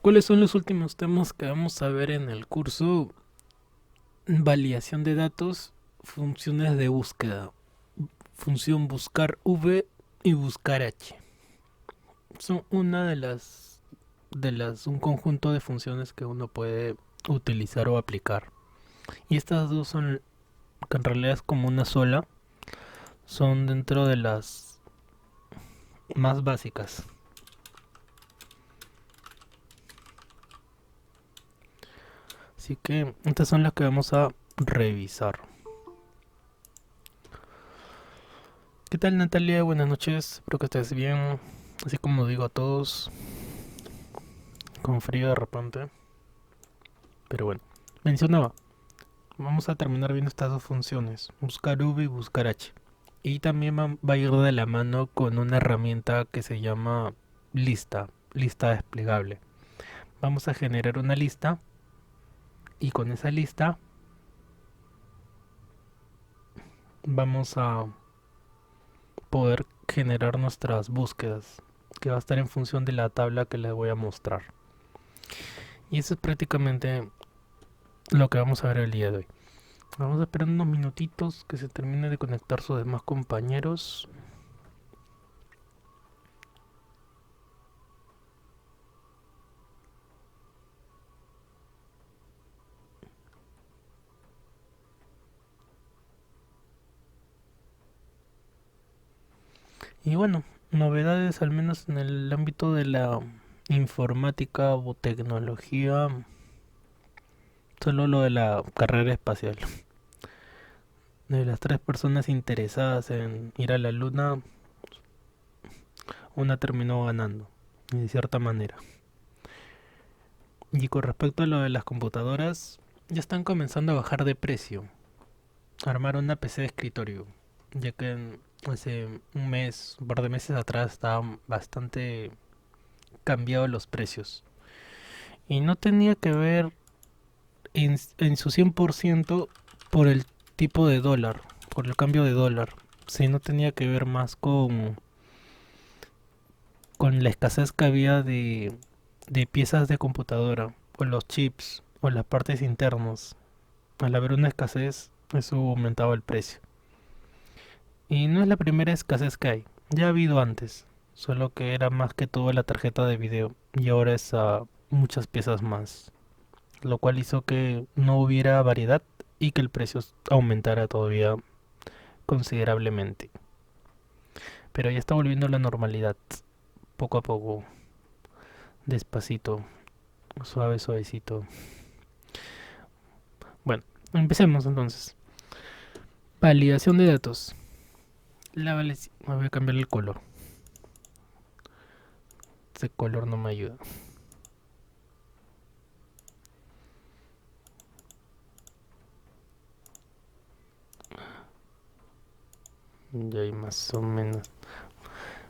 ¿Cuáles son los últimos temas que vamos a ver en el curso? Validación de datos, funciones de búsqueda, función buscar V y buscar H. Son una un conjunto de funciones que uno puede utilizar o aplicar. Y estas dos son, que en realidad es como una sola, son dentro de las más básicas. Así que estas son las que vamos a revisar. ¿Qué tal, Natalia? Buenas noches, espero que estés bien. Así como digo a todos, con frío de repente. Pero bueno, mencionaba, vamos a terminar viendo estas dos funciones, buscar V y buscar H. Y también va a ir de la mano con una herramienta que se llama lista desplegable. Vamos a generar una lista y con esa lista vamos a poder generar nuestras búsquedas, que va a estar en función de la tabla que les voy a mostrar. Y eso es prácticamente lo que vamos a ver el día de hoy. Vamos a esperar unos minutitos que se termine de conectar sus demás compañeros. Y bueno, novedades al menos en el ámbito de la informática o tecnología, solo lo de la carrera espacial. De las tres personas interesadas en ir a la luna, una terminó ganando, de cierta manera. Y con respecto a lo de las computadoras, ya están comenzando a bajar de precio. Armar una PC de escritorio, ya que hace un mes, un par de meses atrás estaban bastante cambiados los precios. Y no tenía que ver en su 100% por el tipo de dólar, por el cambio de dólar. Sí, no tenía que ver más con la escasez que había de piezas de computadora, o los chips, o las partes internas. Al haber una escasez, eso aumentaba el precio. Y no es la primera escasez que hay, ya ha habido antes, solo que era más que todo la tarjeta de video, y ahora es a muchas piezas más, lo cual hizo que no hubiera variedad y que el precio aumentara todavía considerablemente. Pero ya está volviendo a la normalidad, poco a poco, despacito, suave, suavecito. Bueno, empecemos entonces. Validación de datos. Voy a cambiar el color. Ese color no me ayuda. Ya hay más o menos.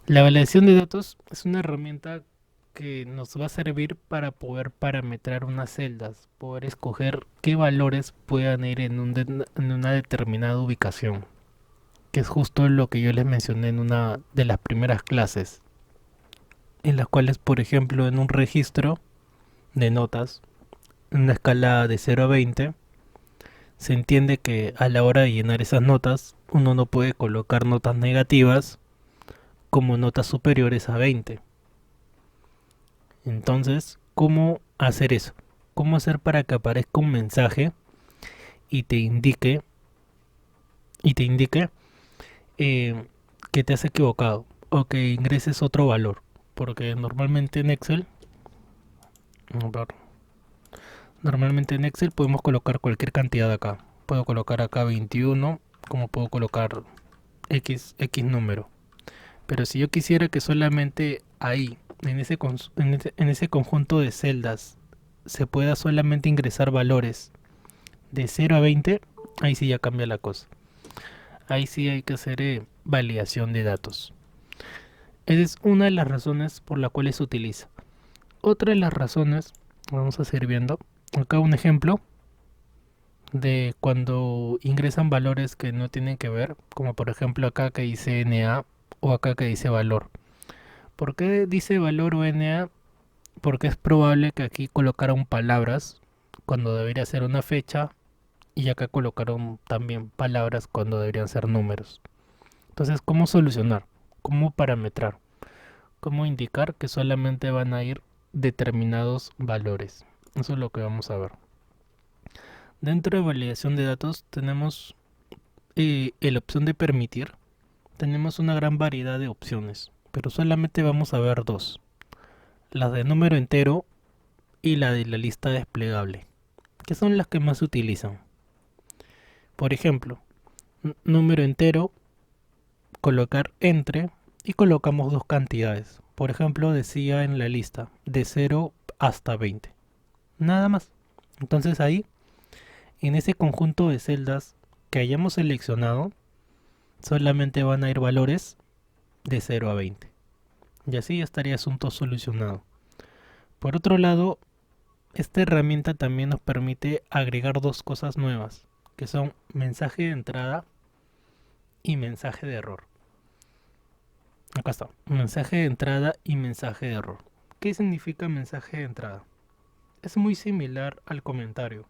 La validación de datos es una herramienta que nos va a servir para poder parametrar unas celdas, poder escoger qué valores puedan ir en una determinada ubicación, que es justo lo que yo les mencioné en una de las primeras clases, en las cuales, por ejemplo, en un registro de notas, en una escala de 0 a 20, se entiende que a la hora de llenar esas notas, uno no puede colocar notas negativas como notas superiores a 20. Entonces, ¿cómo hacer eso? ¿Cómo hacer para que aparezca un mensaje y te indique eh, que te has equivocado o que ingreses otro valor? Porque normalmente en Excel, a ver, normalmente en Excel podemos colocar cualquier cantidad acá. Puedo colocar acá 21, como puedo colocar X número. Pero si yo quisiera que solamente ahí, en ese conjunto de celdas, se pueda solamente ingresar valores de 0 a 20, ahí sí ya cambia la cosa. Ahí sí hay que hacer validación de datos. Esa es una de las razones por las cuales se utiliza. Otra de las razones, vamos a seguir viendo, acá un ejemplo de cuando ingresan valores que no tienen que ver, como por ejemplo acá que dice NA o acá que dice valor. ¿Por qué dice valor o NA? porque es probable que aquí colocaron palabras cuando debería ser una fecha y acá colocaron también palabras cuando deberían ser números. Entonces, ¿cómo solucionar? ¿Cómo parametrar? ¿Cómo indicar que solamente van a ir determinados valores? Eso es lo que vamos a ver. Dentro de validación de datos tenemos la opción de permitir. Tenemos una gran variedad de opciones, pero solamente vamos a ver dos. La de número entero y la de la lista desplegable, que son las que más se utilizan. Por ejemplo, número entero, colocar entre y colocamos dos cantidades. Por ejemplo, decía en la lista de 0 hasta 20. Nada más. Entonces ahí, en ese conjunto de celdas que hayamos seleccionado, solamente van a ir valores de 0 a 20. Y así ya estaría asunto solucionado. Por otro lado, esta herramienta también nos permite agregar dos cosas nuevas, que son mensaje de entrada y mensaje de error. Acá está, mensaje de entrada y mensaje de error. ¿Qué significa mensaje de entrada? Es muy similar al comentario,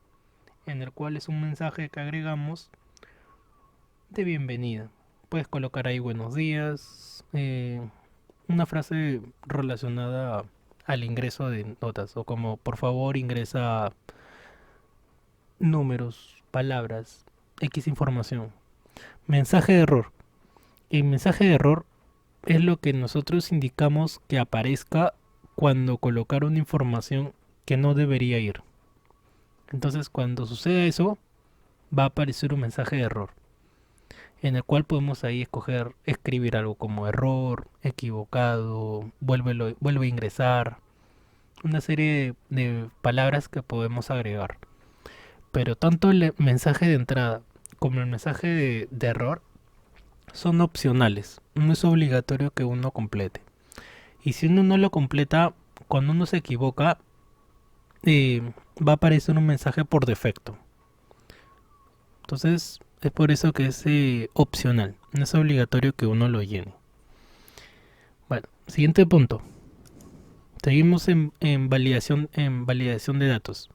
en el cual es un mensaje que agregamos de bienvenida. Puedes colocar ahí buenos días, una frase relacionada al ingreso de notas, o como por favor ingresa números, palabras, X información. Mensaje de error. El mensaje de error es lo que nosotros indicamos que aparezca cuando colocar una información que no debería ir. Entonces, cuando suceda eso, va a aparecer un mensaje de error, en el cual podemos ahí escribir algo como error, equivocado, vuelve a ingresar, una serie de palabras que podemos agregar. Pero tanto el mensaje de entrada como el mensaje de error son opcionales, no es obligatorio que uno complete. Y si uno no lo completa, cuando uno se equivoca, va a aparecer un mensaje por defecto. Entonces es por eso que es opcional, no es obligatorio que uno lo llene. Bueno, siguiente punto. Seguimos en validación de datos.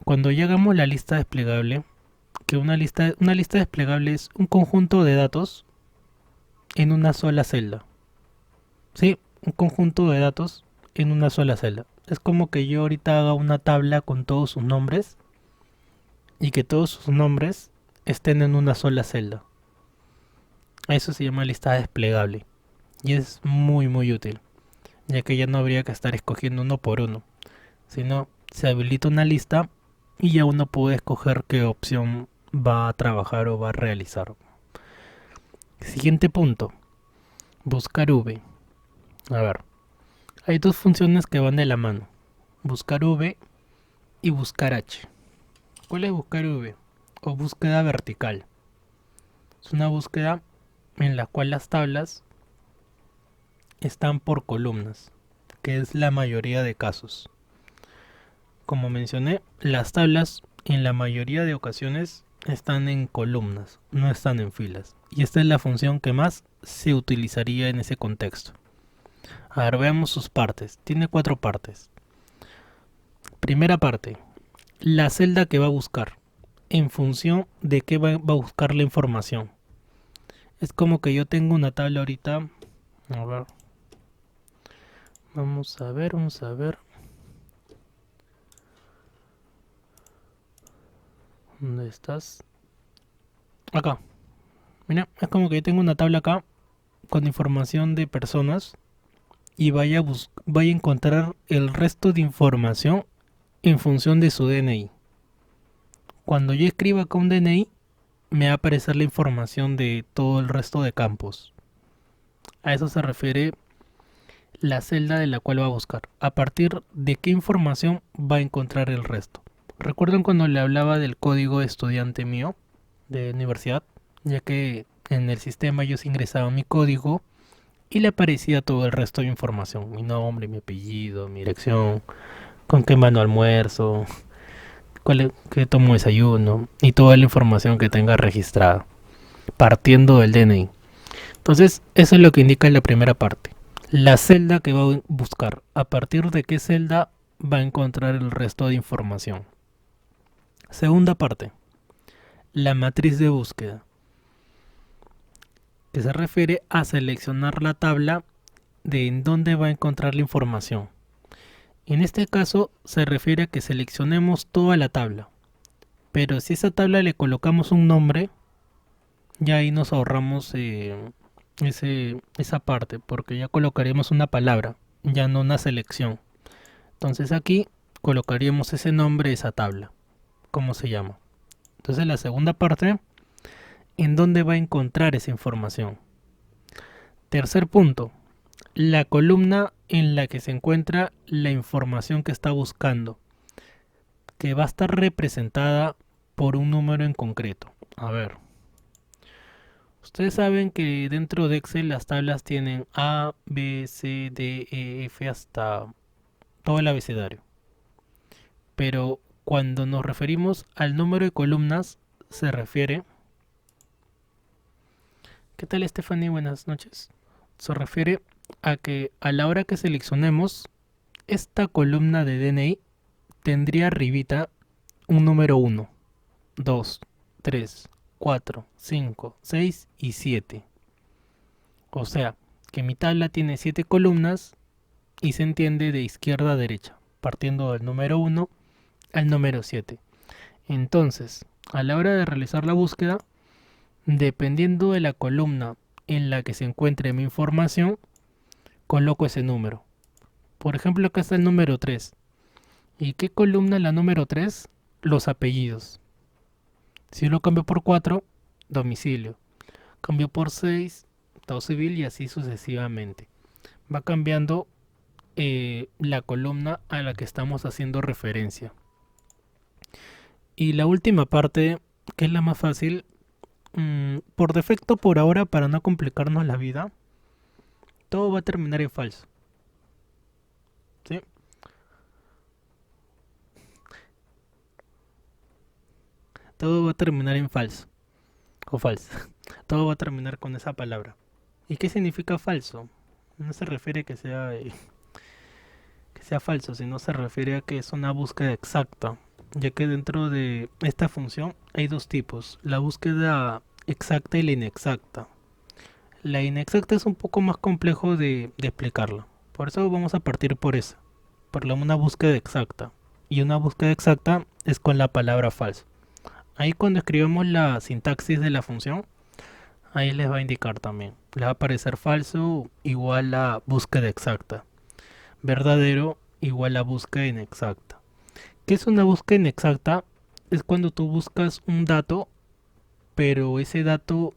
Cuando ya hagamos la lista desplegable, que una lista desplegable es un conjunto de datos en una sola celda. Sí, un conjunto de datos en una sola celda. Es como que yo ahorita haga una tabla con todos sus nombres y que todos sus nombres estén en una sola celda. Eso se llama lista desplegable y es muy útil, ya que ya no habría que estar escogiendo uno por uno, sino se habilita una lista y ya uno puede escoger qué opción va a trabajar o va a realizar. Siguiente punto, buscar V. A ver, hay dos funciones que van de la mano, buscar V y buscar H. ¿Cuál es buscar V? O búsqueda vertical. Es una búsqueda en la cual las tablas están por columnas, que es la mayoría de casos. Como mencioné, las tablas en la mayoría de ocasiones están en columnas, no están en filas. Y esta es la función que más se utilizaría en ese contexto. A ver, veamos sus partes. Tiene 4 partes. Primera parte, la celda que va a buscar, en función de qué va a buscar la información. Es como que yo tengo una tabla ahorita. A ver. Vamos a ver. ¿Dónde estás? Acá. Mira, es como que yo tengo una tabla acá con información de personas y vaya a encontrar el resto de información en función de su DNI. Cuando yo escriba acá un DNI, me va a aparecer la información de todo el resto de campos. A eso se refiere la celda de la cual va a buscar. A partir de qué información va a encontrar el resto. ¿Recuerdan cuando le hablaba del código de estudiante mío de universidad? Ya que en el sistema ellos ingresaban mi código y le aparecía todo el resto de información. Mi nombre, mi apellido, mi dirección, con qué mano almuerzo, qué tomo desayuno y toda la información que tenga registrada, partiendo del DNI. Entonces, eso es lo que indica la primera parte. la celda que va a buscar. A partir de qué celda va a encontrar el resto de información. Segunda parte, la matriz de búsqueda, que se refiere a seleccionar la tabla de en dónde va a encontrar la información. En este caso se refiere a que seleccionemos toda la tabla, pero si a esa tabla le colocamos un nombre, ya ahí nos ahorramos esa parte, porque ya colocaremos una palabra, ya no una selección. Entonces aquí colocaríamos ese nombre de esa tabla, cómo se llama. Entonces la segunda parte, ¿en dónde va a encontrar esa información? Tercer punto, la columna en la que se encuentra la información que está buscando, que va a estar representada por un número en concreto. A ver, ustedes saben que dentro de Excel las tablas tienen A, B, C, D, E, F hasta todo el abecedario. Pero cuando nos referimos al número de columnas, se refiere... ¿Qué tal, Stephanie? Buenas noches. Se refiere a que a la hora que seleccionemos esta columna de DNI tendría arribita un número 1, 2, 3, 4, 5, 6 y 7. O sea, que mi tabla tiene 7 columnas y se entiende de izquierda a derecha, partiendo del número 1 al número 7. Entonces, a la hora de realizar la búsqueda, dependiendo de la columna en la que se encuentre mi información, coloco ese número. Por ejemplo, acá está el número 3. ¿Y qué columna es la número 3? Los apellidos. Si lo cambio por 4, domicilio. Cambio por 6, estado civil y así sucesivamente. Va cambiando la columna a la que estamos haciendo referencia. Y la última parte, que es la más fácil, por defecto por ahora, para no complicarnos la vida, todo va a terminar en falso. ¿Sí? Todo va a terminar en falso. O falso. Todo va a terminar con esa palabra. ¿Y qué significa falso? No se refiere a que sea falso, sino se refiere a que es una búsqueda exacta, ya que dentro de esta función hay dos tipos, la búsqueda exacta y la inexacta. La inexacta es un poco más complejo de explicarla, por eso vamos a partir por esa, por una búsqueda exacta. Y una búsqueda exacta es con la palabra falso. Ahí cuando escribamos la sintaxis de la función, ahí les va a indicar también. Les va a aparecer falso igual a búsqueda exacta. Verdadero igual a búsqueda inexacta. ¿Qué es una búsqueda inexacta? Es cuando tú buscas un dato, pero ese dato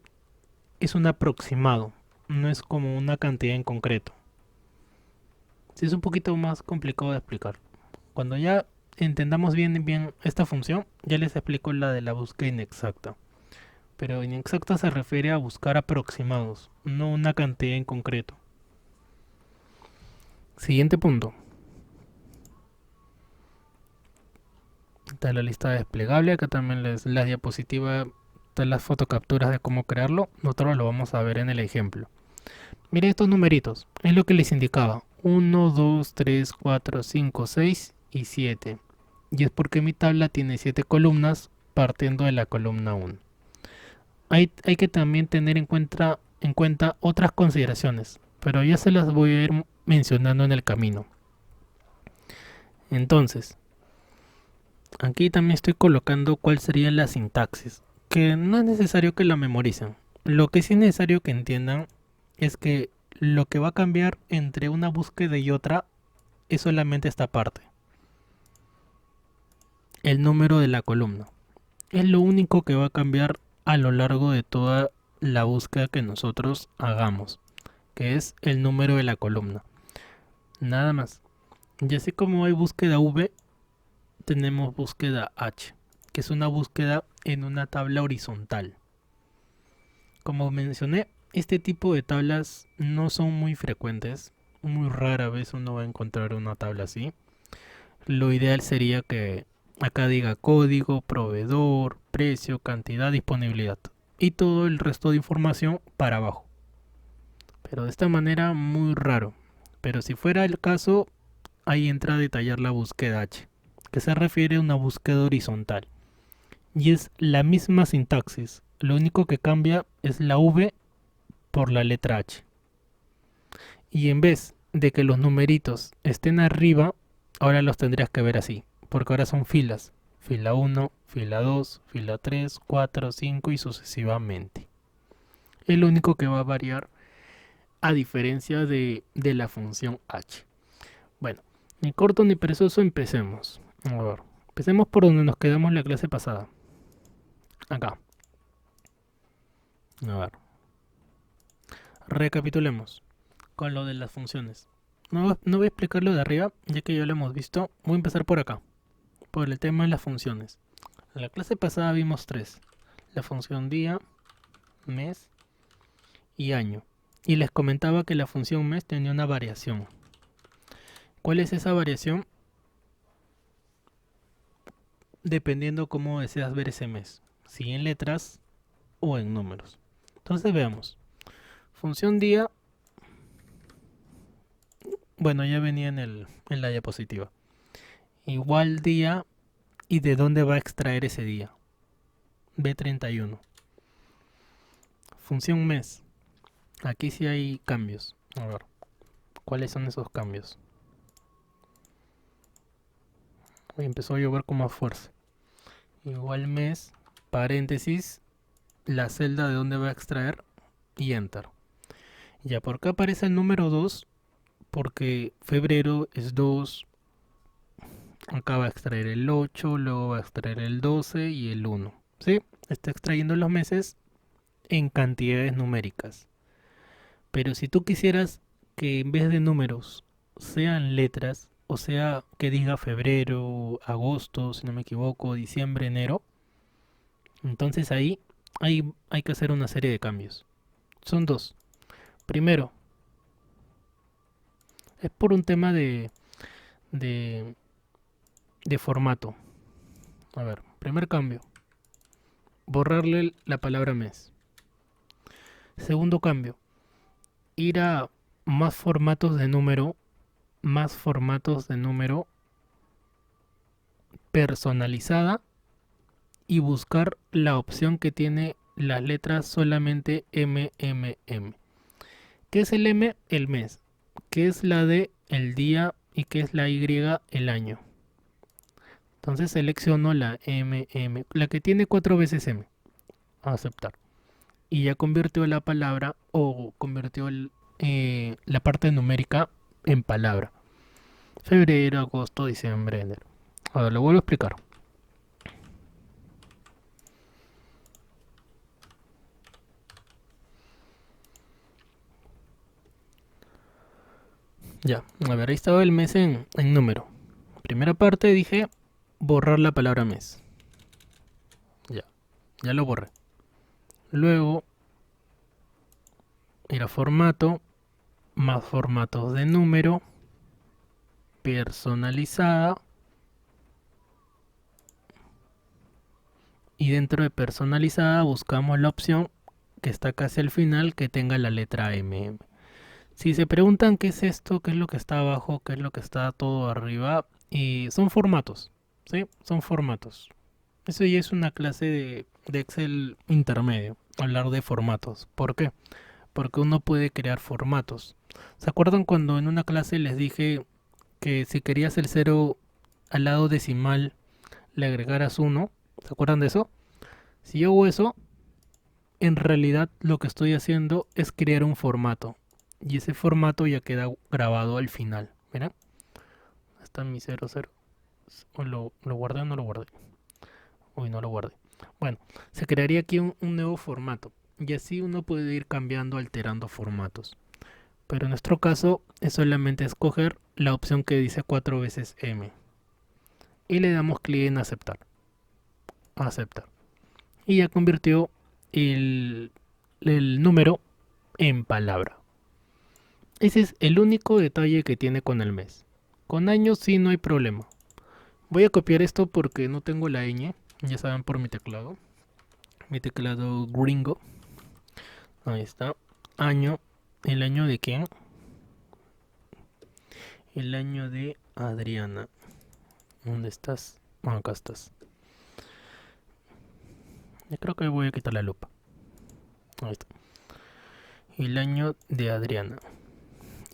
es un aproximado, no es como una cantidad en concreto. Sí, es un poquito más complicado de explicar. Cuando ya entendamos bien esta función, ya les explico la de la búsqueda inexacta. Pero inexacta se refiere a buscar aproximados, no una cantidad en concreto. Siguiente punto. Está la lista desplegable. Acá también la diapositiva, están las fotocapturas de cómo crearlo. Nosotros lo vamos a ver en el ejemplo. Miren estos numeritos. Es lo que les indicaba. 1, 2, 3, 4, 5, 6 y 7. Y es porque mi tabla tiene 7 columnas partiendo de la columna 1. Hay que también tener en cuenta otras consideraciones, pero ya se las voy a ir mencionando en el camino. Entonces, aquí también estoy colocando cuál sería la sintaxis, que no es necesario que la memoricen. Lo que sí es necesario que entiendan es que lo que va a cambiar entre una búsqueda y otra es solamente esta parte. El número de la columna. Es lo único que va a cambiar a lo largo de toda la búsqueda que nosotros hagamos, que es el número de la columna. Nada más. Y así como hay búsqueda V, tenemos búsqueda H, que es una búsqueda en una tabla horizontal. Como mencioné, este tipo de tablas no son muy frecuentes. Muy rara vez uno va a encontrar una tabla así. Lo ideal sería que acá diga código, proveedor, precio, cantidad, disponibilidad. Y todo el resto de información para abajo. Pero de esta manera muy raro. Pero si fuera el caso, ahí entra a detallar la búsqueda H, que se refiere a una búsqueda horizontal. Y es la misma sintaxis, lo único que cambia es la V por la letra H. Y en vez de que los numeritos estén arriba, ahora los tendrías que ver así, porque ahora son filas. Fila 1, fila 2, fila 3, 4, 5 y sucesivamente. Es lo único que va a variar a diferencia de la función h. Bueno, ni corto ni perezoso, empecemos. A ver, empecemos por donde nos quedamos la clase pasada. Acá. A ver. Recapitulemos con lo de las funciones. No voy a explicar lo de arriba, ya que ya lo hemos visto. Voy a empezar por acá, por el tema de las funciones. En la clase pasada vimos tres. La función día, mes y año. Y les comentaba que la función mes tenía una variación. ¿Cuál es esa variación? Dependiendo cómo deseas ver ese mes. Si en letras o en números. Entonces veamos. Función día. Bueno, ya venía en la diapositiva. Igual día y de dónde va a extraer ese día. B31. Función mes. Aquí sí hay cambios. A ver, ¿cuáles son esos cambios? Hoy empezó a llover con más fuerza. Igual mes, paréntesis, la celda de dónde va a extraer y enter. Ya, ¿por qué aparece el número 2? Porque febrero es 2. Acá va a extraer el 8, luego va a extraer el 12 y el 1. ¿Sí? Está extrayendo los meses en cantidades numéricas. Pero si tú quisieras que en vez de números sean letras, o sea, que diga febrero, agosto, si no me equivoco, diciembre, enero, entonces ahí hay que hacer una serie de cambios. Son dos. Primero, es por un tema de, de formato. A ver, primer cambio, borrarle la palabra mes. Segundo cambio, ir a más formatos de número, personalizada y buscar la opción que tiene las letras solamente MMM. ¿Qué es el M? El mes. ¿Qué es la D? El día. ¿Y qué es la Y? El año. Entonces selecciono la MM, la que tiene 4 veces M. Aceptar. Y ya convirtió la palabra o convirtió la parte numérica en palabra. Febrero, agosto, diciembre, enero. Ahora lo vuelvo a explicar. Ya, a ver, ahí estaba el mes en número. Primera parte dije borrar la palabra mes. Ya lo borré. Luego ir a formato, más formatos de número, personalizada. Y dentro de personalizada buscamos la opción que está casi al final que tenga la letra MM. Si se preguntan qué es esto, qué es lo que está abajo, qué es lo que está todo arriba, y son formatos, ¿sí? Son formatos. Eso ya es una clase de Excel intermedio, hablar de formatos. ¿Por qué? Porque uno puede crear formatos. ¿Se acuerdan cuando en una clase les dije que si querías el cero al lado decimal le agregaras 1? ¿Se acuerdan de eso? Si yo hago eso, en realidad lo que estoy haciendo es crear un formato. Y ese formato ya queda grabado al final. ¿Miren? Está mi 00. ¿O lo guardé o no lo guardé? Uy, no lo guardé. Bueno, se crearía aquí un nuevo formato. Y así uno puede ir cambiando, alterando formatos. Pero en nuestro caso es solamente escoger la opción que dice 4 veces M. Y le damos clic en aceptar. Aceptar. Y ya convirtió el número en palabra. Ese es el único detalle que tiene con el mes. Con años sí no hay problema. Voy a copiar esto porque no tengo la ñ. Ya saben, por mi teclado. Mi teclado gringo. Ahí está. Año. ¿El año de quién? El año de Adriana. ¿Dónde estás? Bueno, acá estás. Yo creo que voy a quitar la lupa. Ahí está. El año de Adriana.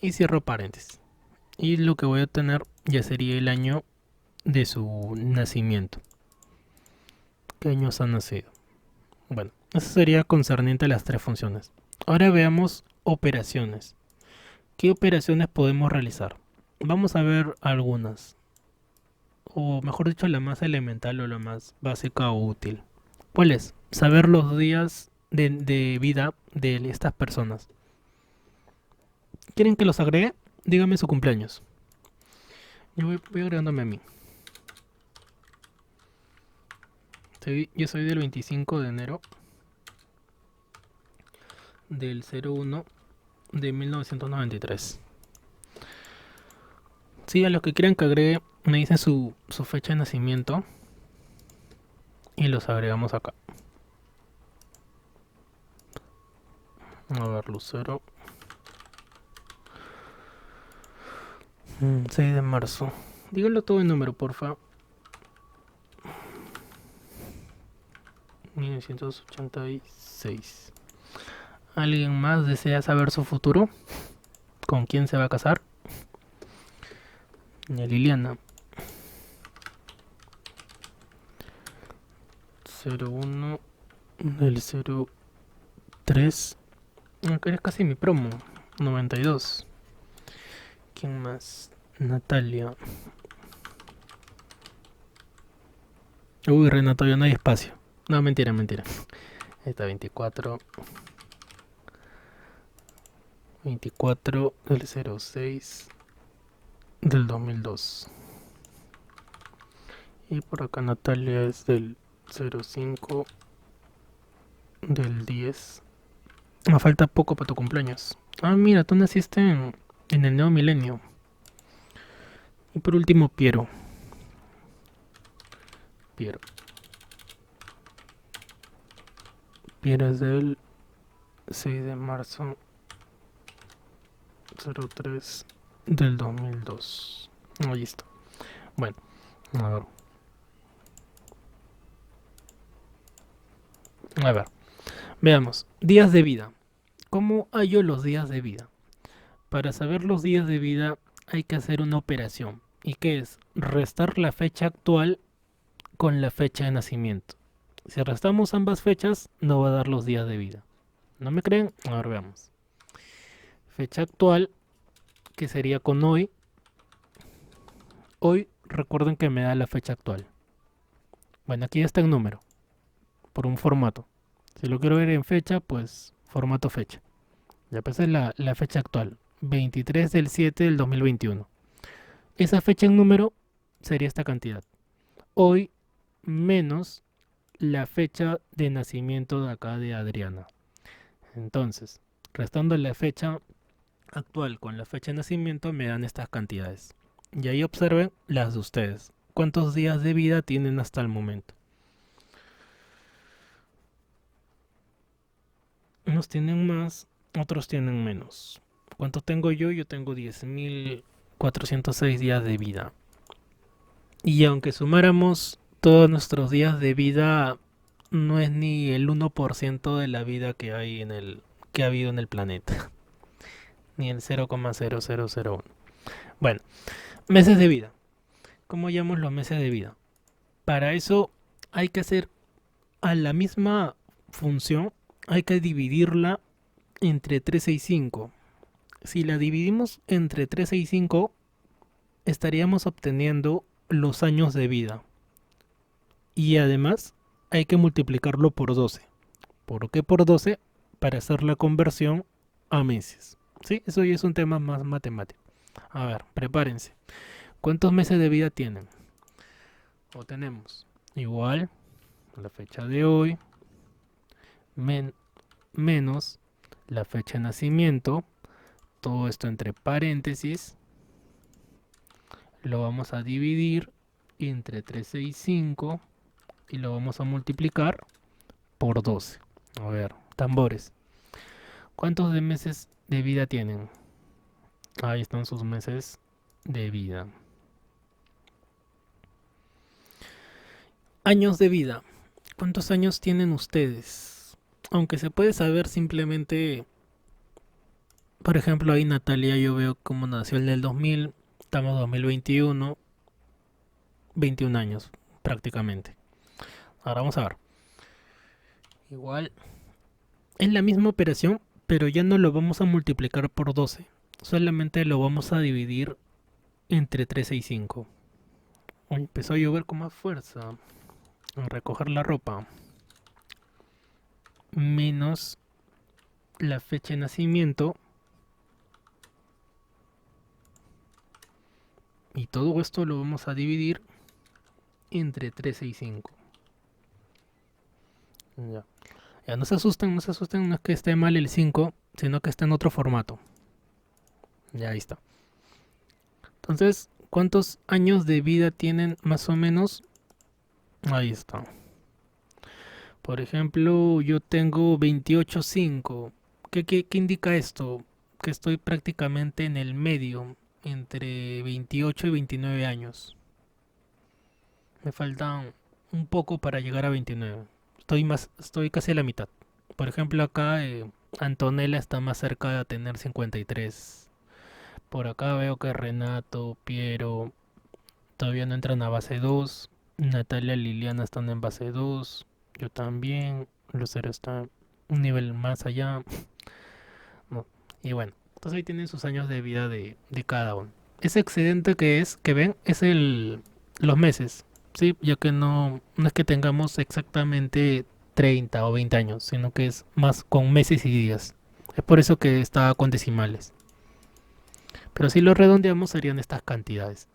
Y cierro paréntesis. Y lo que voy a tener ya sería el año de su nacimiento. ¿Qué años ha nacido? Bueno, eso sería concerniente a las tres funciones. Ahora veamos operaciones. ¿Qué operaciones podemos realizar? Vamos a ver algunas. O mejor dicho, la más elemental o la más básica o útil. ¿Cuál es? Saber los días de vida de estas personas. ¿Quieren que los agregue? Dígame su cumpleaños. Yo voy agregándome a mí. Yo soy del 25 de enero del 01 de 1993. Sí, a los que quieran que agregue, me dicen su fecha de nacimiento y los agregamos acá. A ver, Lucero. 6 de marzo. Díganlo todo en número, porfa. 1986. ¿Alguien más desea saber su futuro? ¿Con quién se va a casar? Liliana. 01 del 03. Es casi mi promo. 92. ¿Quién más? Natalia. Uy, Renato, ya no hay espacio. No, mentira, mentira. Ahí está, 24. 24 del 06 del 2002. Y por acá Natalia es del 05 del 10. Me falta poco para tu cumpleaños. Ah, mira, tú naciste en el nuevo milenio. Y por último, Piero. Piero es del 6 de marzo 03 del 2002. Ahí está. Bueno, a ver. A ver. Veamos. Días de vida. ¿Cómo hallo los días de vida? Para saber los días de vida hay que hacer una operación. ¿Y qué es? Restar la fecha actual con la fecha de nacimiento. Si restamos ambas fechas, no va a dar los días de vida. ¿No me creen? A ver, veamos. Fecha actual, que sería con hoy. Hoy, recuerden que me da la fecha actual. Bueno, aquí está el número, por un formato. Si lo quiero ver en fecha, pues formato fecha. Ya pasé la fecha actual, 23 del 7 del 2021. Esa fecha en número sería esta cantidad. Hoy menos la fecha de nacimiento de acá de Adriana. Entonces, restando la fecha actual con la fecha de nacimiento me dan estas cantidades. Y ahí observen las de ustedes. ¿Cuántos días de vida tienen hasta el momento? Unos tienen más, otros tienen menos. ¿Cuánto tengo yo? Yo tengo 10.406 días de vida. Y aunque sumáramos todos nuestros días de vida, no es ni el 1% de la vida que hay que ha habido en el planeta. Ni el 0,0001. Bueno, meses de vida. ¿Cómo llamamos los meses de vida? Para eso hay que hacer a la misma función, hay que dividirla entre 365. Si la dividimos entre 365, estaríamos obteniendo los años de vida. Y además hay que multiplicarlo por 12. ¿Por qué por 12? Para hacer la conversión a meses. ¿Sí? Eso ya es un tema más matemático. A ver, prepárense. ¿Cuántos meses de vida tienen? O tenemos igual la fecha de hoy menos la fecha de nacimiento. Todo esto entre paréntesis. Lo vamos a dividir entre 365 y lo vamos a multiplicar por 12. A ver, tambores. ¿Cuántos de meses de vida tienen? Ahí están sus meses de vida. Años de vida. ¿Cuántos años tienen ustedes? Aunque se puede saber simplemente, por ejemplo, ahí Natalia, yo veo cómo nació el del 2000, estamos 2021, 21 años prácticamente. Ahora vamos a ver. Igual es la misma operación, pero ya no lo vamos a multiplicar por 12. Solamente lo vamos a dividir entre 13 y 5. Uy, empezó a llover con más fuerza. A recoger la ropa. Menos la fecha de nacimiento. Y todo esto lo vamos a dividir entre 13 y 5. Ya. Ya no se asusten, no se asusten, no es que esté mal el 5, sino que está en otro formato. Ya ahí está. Entonces, ¿cuántos años de vida tienen más o menos? Ahí está. Por ejemplo, yo tengo 28,5. ¿Qué indica esto? Que estoy prácticamente en el medio, entre 28 y 29 años. Me faltan un poco para llegar a 29. Estoy casi a la mitad. Por ejemplo, acá Antonella está más cerca de tener 53. Por acá veo que Renato, Piero todavía no entran a base 2. Natalia y Liliana están en base 2. Yo también. Lucero está un nivel más allá. No. Y bueno, entonces ahí tienen sus años de vida de cada uno. Ese excedente que ven es los meses, ¿sí? Ya que no es que tengamos exactamente 30 o 20 años, sino que es más con meses y días. Es por eso que está con decimales. Pero si lo redondeamos serían estas cantidades.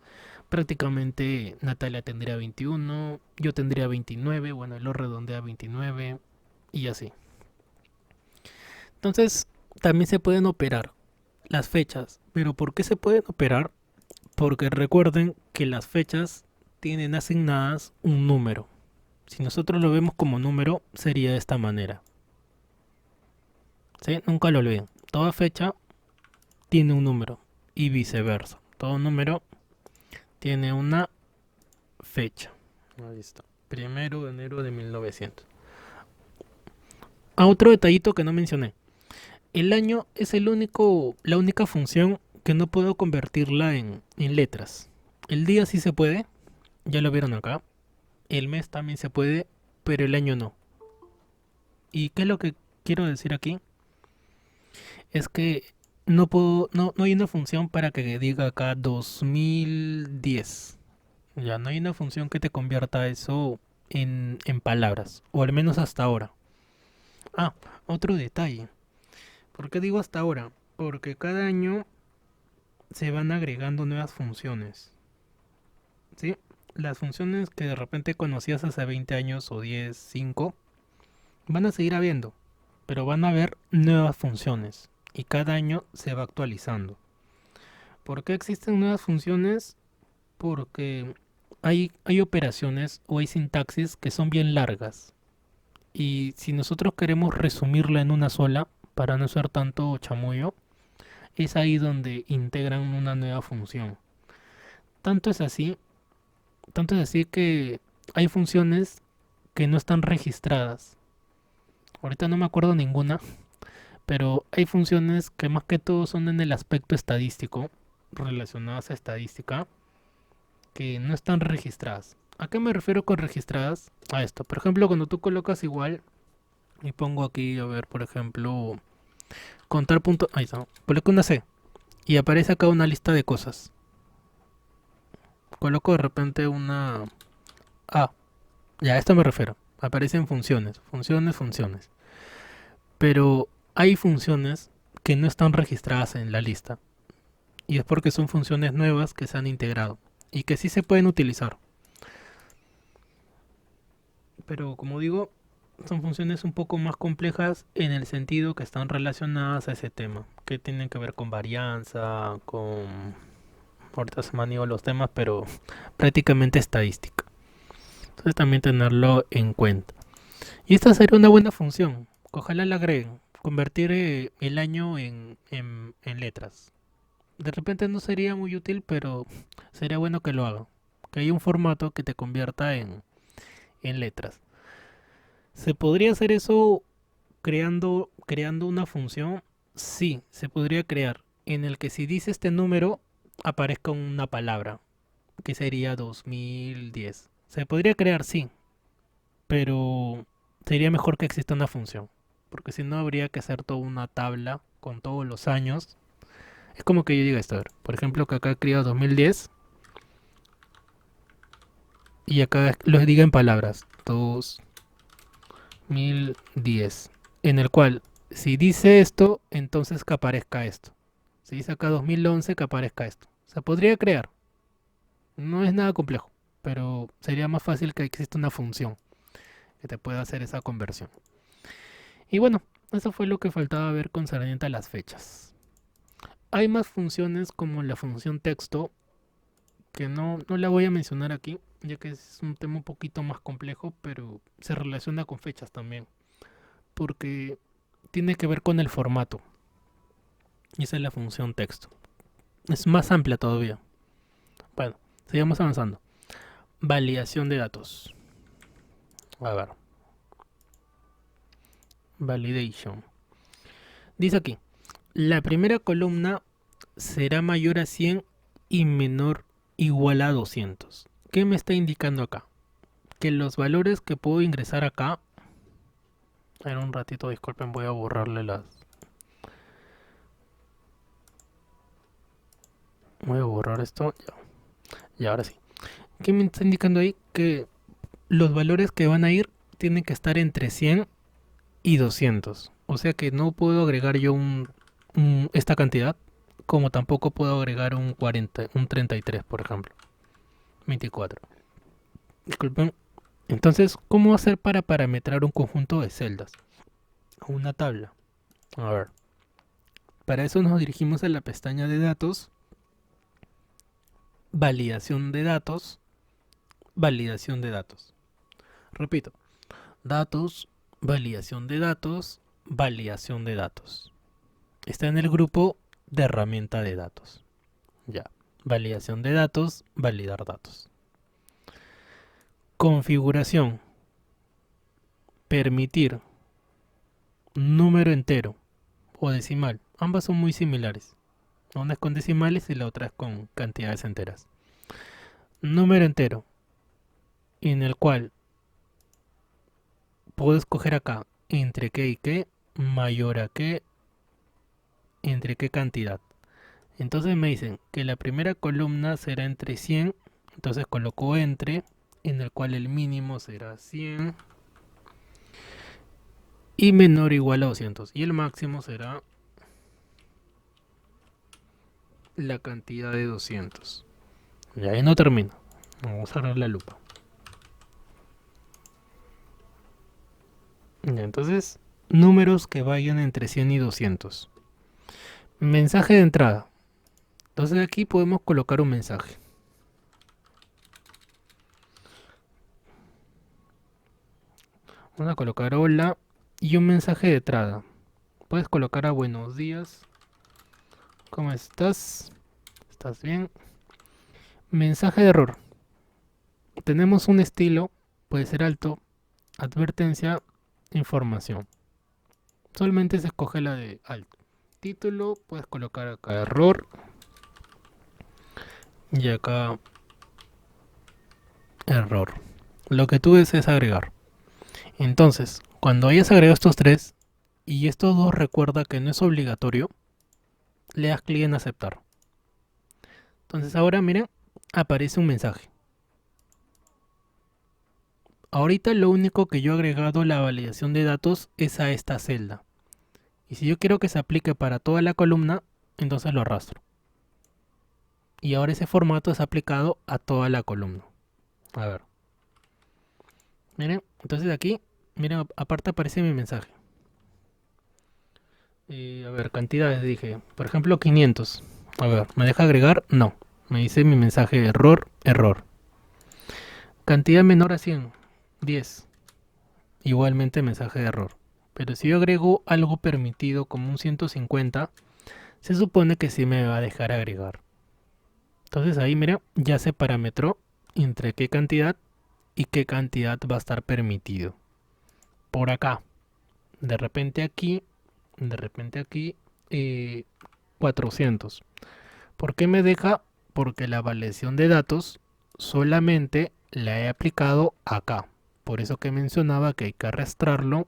Prácticamente Natalia tendría 21, yo tendría 29, bueno, él lo redondea a 29 y así. Entonces, también se pueden operar las fechas. ¿Pero por qué se pueden operar? Porque recuerden que las fechas tienen asignadas un número. Si nosotros lo vemos como número, sería de esta manera. ¿Sí? Nunca lo olviden. Toda fecha tiene un número y viceversa. Todo número tiene una fecha. Ahí está. 1 de enero de 1900. Otro detallito que no mencioné. El año es la única función que no puedo convertirla en letras. El día sí se puede, ya lo vieron acá. El mes también se puede, pero el año no. ¿Y qué es lo que quiero decir aquí? Es que no hay una función para que diga acá 2010. Ya no hay una función que te convierta eso en palabras, o al menos hasta ahora. Otro detalle. ¿Por qué digo hasta ahora? Porque cada año se van agregando nuevas funciones. ¿Sí? Las funciones que de repente conocías hace 20 años o 10, 5, van a seguir habiendo, pero van a haber nuevas funciones y cada año se va actualizando. ¿Por qué existen nuevas funciones? Porque hay operaciones o hay sintaxis que son bien largas y si nosotros queremos resumirla en una sola, para no ser tanto chamullo, es ahí donde integran una nueva función. Tanto es así, tanto es así que hay funciones que no están registradas. Ahorita no me acuerdo ninguna, pero hay funciones que más que todo son en el aspecto estadístico, relacionadas a estadística, que no están registradas. ¿A qué me refiero con registradas? A esto. Por ejemplo, cuando tú colocas igual y pongo aquí, a ver, por ejemplo, contar punto, ahí está, coloco una C y aparece acá una lista de cosas. Coloco de repente una A. Ya, a esto me refiero. Aparecen funciones, funciones, funciones. Pero hay funciones que no están registradas en la lista. Y es porque son funciones nuevas que se han integrado y que sí se pueden utilizar. Pero como digo, son funciones un poco más complejas en el sentido que están relacionadas a ese tema, que tienen que ver con varianza, con... Ahorita se me han ido los temas, pero prácticamente estadística. Entonces también tenerlo en cuenta. Y esta sería una buena función. Ojalá la agreguen. Convertir el año en letras. De repente no sería muy útil, pero sería bueno que lo haga. Que haya un formato que te convierta en letras. ¿Se podría hacer eso creando una función? Sí, se podría crear. En el que si dice este número, aparezca una palabra, que sería 2010. Se podría crear, sí, pero sería mejor que exista una función. Porque si no, habría que hacer toda una tabla con todos los años. Es como que yo diga esto, a ver, por ejemplo, que acá he creado 2010 y acá lo diga en palabras, 2010, en el cual si dice esto, entonces que aparezca esto. Si dice acá 2011, que aparezca esto. Se podría crear, no es nada complejo, pero sería más fácil que exista una función que te pueda hacer esa conversión. Y bueno, eso fue lo que faltaba ver concerniente a las fechas. Hay más funciones como la función texto, que no la voy a mencionar aquí, ya que es un tema un poquito más complejo, pero se relaciona con fechas también, porque tiene que ver con el formato. Y esa es la función texto. Es más amplia todavía. Bueno, sigamos avanzando. Validación de datos. A ver. Validation. Dice aquí, la primera columna será mayor a 100 y menor igual a 200. ¿Qué me está indicando acá? Que los valores que puedo ingresar acá... En un ratito, disculpen, voy a borrarle las... Voy a borrar esto. Ya. Y ahora sí. ¿Qué me está indicando ahí? Que los valores que van a ir tienen que estar entre 100 y 200. O sea que no puedo agregar yo esta cantidad, como tampoco puedo agregar un 40, un 33, por ejemplo. 24. Disculpen. Entonces, ¿cómo hacer para parametrar un conjunto de celdas? Una tabla. A ver. Para eso nos dirigimos a la pestaña de datos, validación de datos, validación de datos. Repito, datos, validación de datos, validación de datos. Está en el grupo de herramienta de datos. Ya. Validación de datos, validar datos. Configuración. Permitir número entero o decimal. Ambas son muy similares. Una es con decimales y la otra es con cantidades enteras. Número entero, en el cual puedo escoger acá entre qué y qué, mayor a qué, entre qué cantidad. Entonces me dicen que la primera columna será entre 100, entonces coloco entre, en el cual el mínimo será 100 y menor o igual a 200, y el máximo será la cantidad de 200. Y ahí no termino. Vamos a cerrar la lupa. Ya, entonces, números que vayan entre 100 y 200. Mensaje de entrada. Entonces aquí podemos colocar un mensaje. Vamos a colocar hola y un mensaje de entrada. Puedes colocar a buenos días. ¿Cómo estás? ¿Estás bien? Mensaje de error. Tenemos un estilo, puede ser alto, advertencia, información. Solamente se escoge la de alto. Título, puedes colocar acá error. Y acá error. Lo que tú desees agregar. Entonces, cuando hayas agregado estos tres y estos dos recuerda que no es obligatorio, le das clic en aceptar. Entonces ahora miren, aparece un mensaje. Ahorita lo único que yo he agregado la validación de datos es a esta celda. Y si yo quiero que se aplique para toda la columna, entonces lo arrastro. Y ahora ese formato es aplicado a toda la columna. A ver. Miren, entonces aquí, miren, aparte aparece mi mensaje. A ver, cantidades dije. Por ejemplo, 500. A ver, ¿me deja agregar? No. Me dice mi mensaje error, error. Cantidad menor a 100. 10. Igualmente mensaje de error. Pero si yo agrego algo permitido como un 150, se supone que sí me va a dejar agregar. Entonces ahí, mira, ya se parametró entre qué cantidad y qué cantidad va a estar permitido. Por acá, de repente aquí, de repente aquí, 400. ¿Por qué me deja? Porque la validación de datos solamente la he aplicado acá. Por eso que mencionaba que hay que arrastrarlo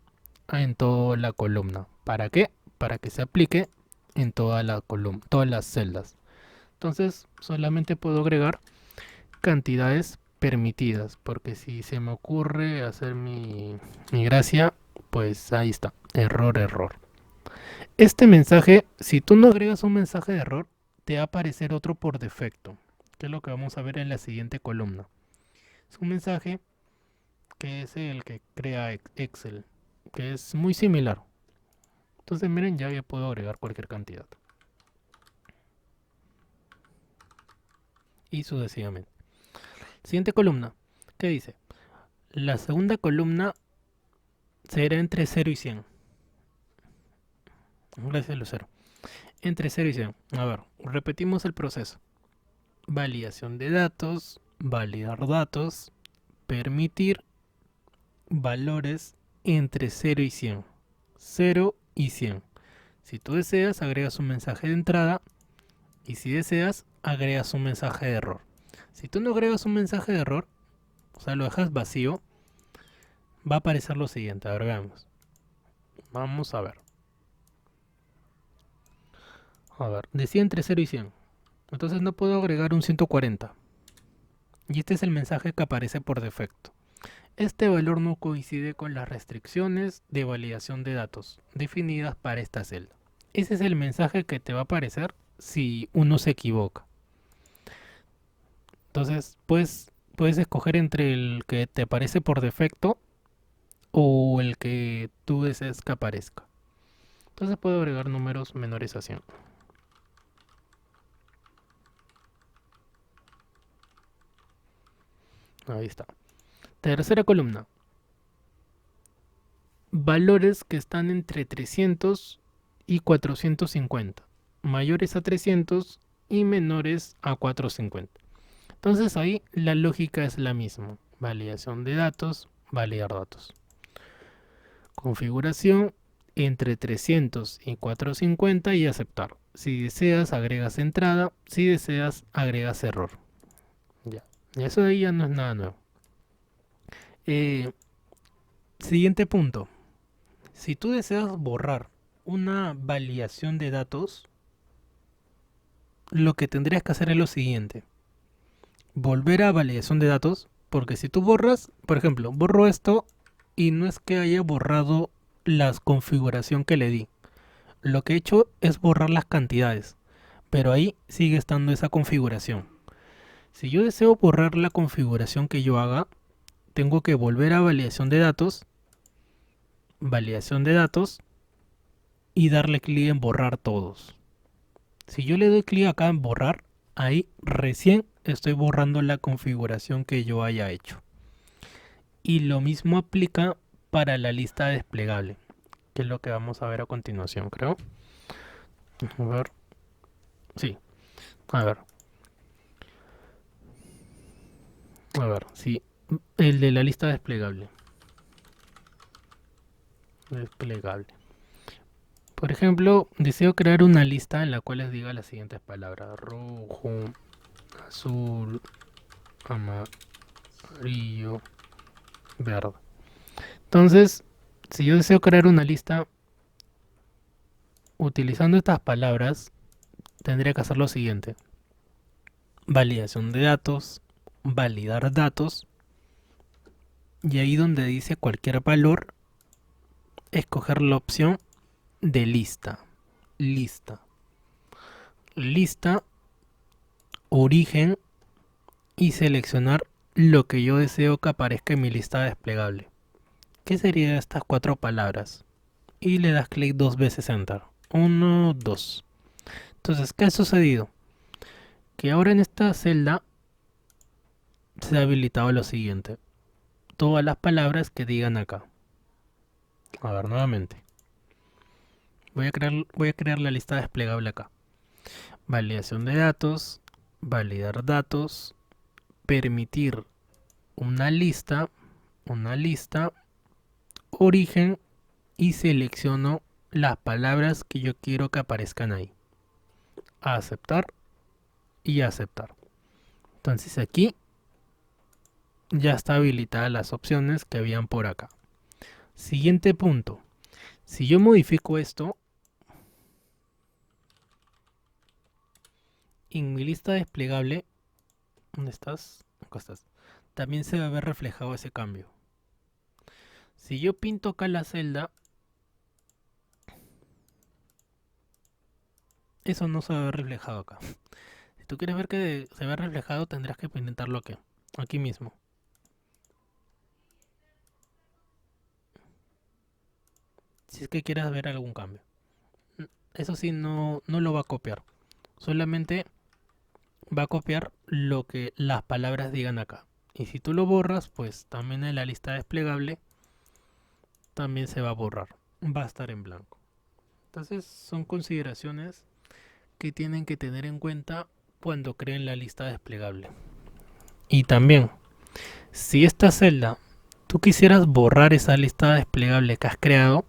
en toda la columna. ¿Para qué? Para que se aplique en toda la columna, todas las celdas. Entonces solamente puedo agregar cantidades permitidas, porque si se me ocurre hacer mi gracia, pues ahí está, error, error. Este mensaje, si tú no agregas un mensaje de error, te va a aparecer otro por defecto, que es lo que vamos a ver en la siguiente columna. Es un mensaje que es el que crea Excel, que es muy similar. Entonces miren, ya puedo agregar cualquier cantidad. Y sucesivamente. Siguiente columna. ¿Qué dice? La segunda columna será entre 0 y 100. Gracias, Lucero. Entre 0 y 100. A ver, repetimos el proceso. Validación de datos, validar datos, permitir valores entre 0 y 100. 0 y 100. Si tú deseas, agregas un mensaje de entrada y si deseas, agregas un mensaje de error. Si tú no agregas un mensaje de error, o sea, lo dejas vacío, va a aparecer lo siguiente. A ver, veamos. Vamos a ver. A ver, decía entre 0 y 100. Entonces no puedo agregar un 140. Y este es el mensaje que aparece por defecto. Este valor no coincide con las restricciones de validación de datos definidas para esta celda. Ese es el mensaje que te va a aparecer si uno se equivoca. Entonces, puedes escoger entre el que te aparece por defecto o el que tú desees que aparezca. Entonces puedo agregar números menores a 100. Ahí está. Tercera columna. Valores que están entre 300 y 450. Mayores a 300 y menores a 450. Entonces ahí la lógica es la misma. Validación de datos, validar datos. Configuración entre 300 y 450 y aceptar. Si deseas, agregas entrada. Si deseas, agregas error. Ya. Eso de ahí ya no es nada nuevo. Siguiente punto. Si tú deseas borrar una validación de datos, lo que tendrías que hacer es lo siguiente. Volver a validación de datos, porque si tú borras, por ejemplo, borro esto y no es que haya borrado la configuración que le di. Lo que he hecho es borrar las cantidades, pero ahí sigue estando esa configuración. Si yo deseo borrar la configuración que yo haga, tengo que volver a validación de datos y darle clic en borrar todos. Si yo le doy clic acá en borrar, ahí recién estoy borrando la configuración que yo haya hecho. Y lo mismo aplica para la lista desplegable, que es lo que vamos a ver a continuación, creo. A ver. Sí. A ver. A ver, sí. El de la lista desplegable. Desplegable. Por ejemplo, deseo crear una lista en la cual les diga las siguientes palabras. Rojo, azul, amarillo, verde. Entonces, si yo deseo crear una lista utilizando estas palabras, tendría que hacer lo siguiente. Validación de datos, validar datos, y ahí donde dice cualquier valor, escoger la opción de lista. Lista. Lista, origen y seleccionar lo que yo deseo que aparezca en mi lista desplegable. ¿Qué serían estas 4 palabras? Y le das clic 2 veces Enter. 1, 2. Entonces, ¿qué ha sucedido? Que ahora en esta celda se ha habilitado lo siguiente. Todas las palabras que digan acá. A ver, nuevamente. Voy a crear la lista desplegable acá. Validación de datos, validar datos, permitir una lista, origen y selecciono las palabras que yo quiero que aparezcan ahí. Aceptar y aceptar. Entonces aquí ya está habilitadas las opciones que habían por acá. Siguiente punto. Si yo modifico esto, en mi lista desplegable, ¿dónde estás? Acá estás. También se va a ver reflejado ese cambio. Si yo pinto acá la celda, eso no se va a ver reflejado acá. Si tú quieres ver que se vea reflejado, tendrás que pintarlo aquí, aquí mismo. Si es que quieres ver algún cambio. Eso sí, no lo va a copiar. Solamente va a copiar lo que las palabras digan acá. Y si tú lo borras, pues también en la lista desplegable también se va a borrar. Va a estar en blanco. Entonces son consideraciones que tienen que tener en cuenta cuando creen la lista desplegable. Y también, si esta celda tú quisieras borrar esa lista desplegable que has creado,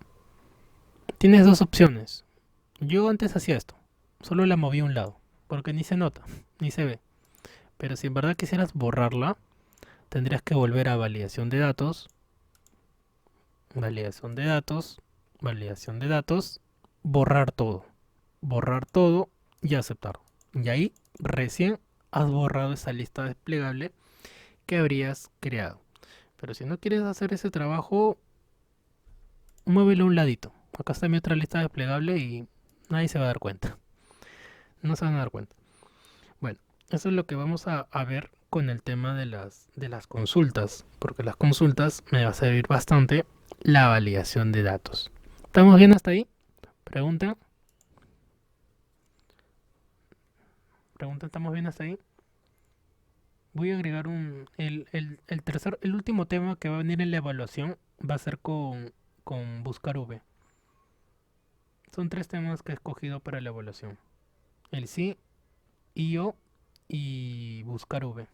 tienes dos opciones. Yo antes hacía esto, solo la moví a un lado, porque ni se nota, ni se ve. Pero si en verdad quisieras borrarla, tendrías que volver a validación de datos, validación de datos, validación de datos, borrar todo y aceptar. Y ahí recién has borrado esa lista desplegable que habrías creado. Pero si no quieres hacer ese trabajo, muévelo a un ladito. Acá está mi otra lista desplegable y nadie se va a dar cuenta. No se van a dar cuenta. Bueno, eso es lo que vamos a ver con el tema de las consultas. Porque las consultas me va a servir bastante la validación de datos. ¿Estamos bien hasta ahí? Pregunta. Pregunta, ¿estamos bien hasta ahí? Voy a agregar el último tema que va a venir en la evaluación va a ser con buscar V. Son tres temas que he escogido para la evaluación. El sí, IO y buscar V.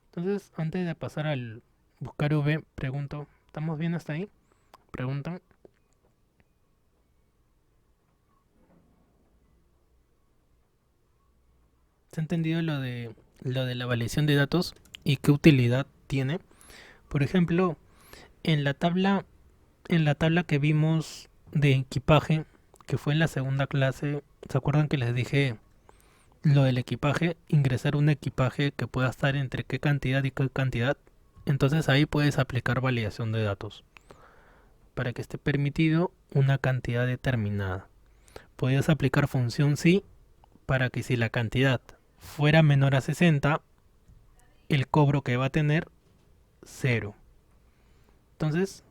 Entonces, antes de pasar al buscar V, pregunto, ¿estamos bien hasta ahí? Preguntan. ¿Se ha entendido lo de la validación de datos y qué utilidad tiene? Por ejemplo, en la tabla, en la tabla que vimos de equipaje, que fue en la segunda clase, ¿se acuerdan que les dije lo del equipaje? Ingresar un equipaje que pueda estar entre qué cantidad y qué cantidad. Entonces ahí puedes aplicar validación de datos para que esté permitido una cantidad determinada. Puedes aplicar función sí para que si la cantidad fuera menor a 60, el cobro que va a tener, cero. Entonces,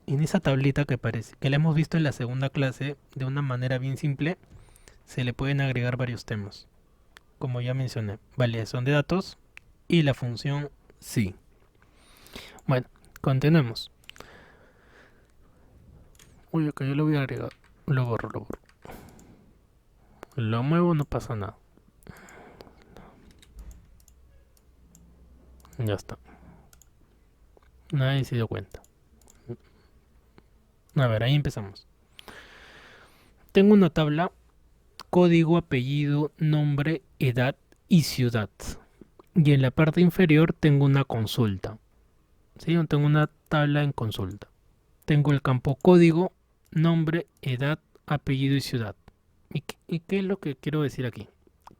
en esa tablita que parece que la hemos visto en la segunda clase de una manera bien simple, se le pueden agregar varios temas. Como ya mencioné, validación de datos y la función sí. Bueno, continuemos. Uy, ok, yo lo voy a agregar. Lo borro, lo borro. Lo muevo, no pasa nada. Ya está. Nadie se dio cuenta. A ver, ahí empezamos. Tengo una tabla, código, apellido, nombre, edad y ciudad. Y en la parte inferior tengo una consulta. ¿Sí? Tengo una tabla en consulta. Tengo el campo código, nombre, edad, apellido y ciudad. ¿Y qué es lo que quiero decir aquí?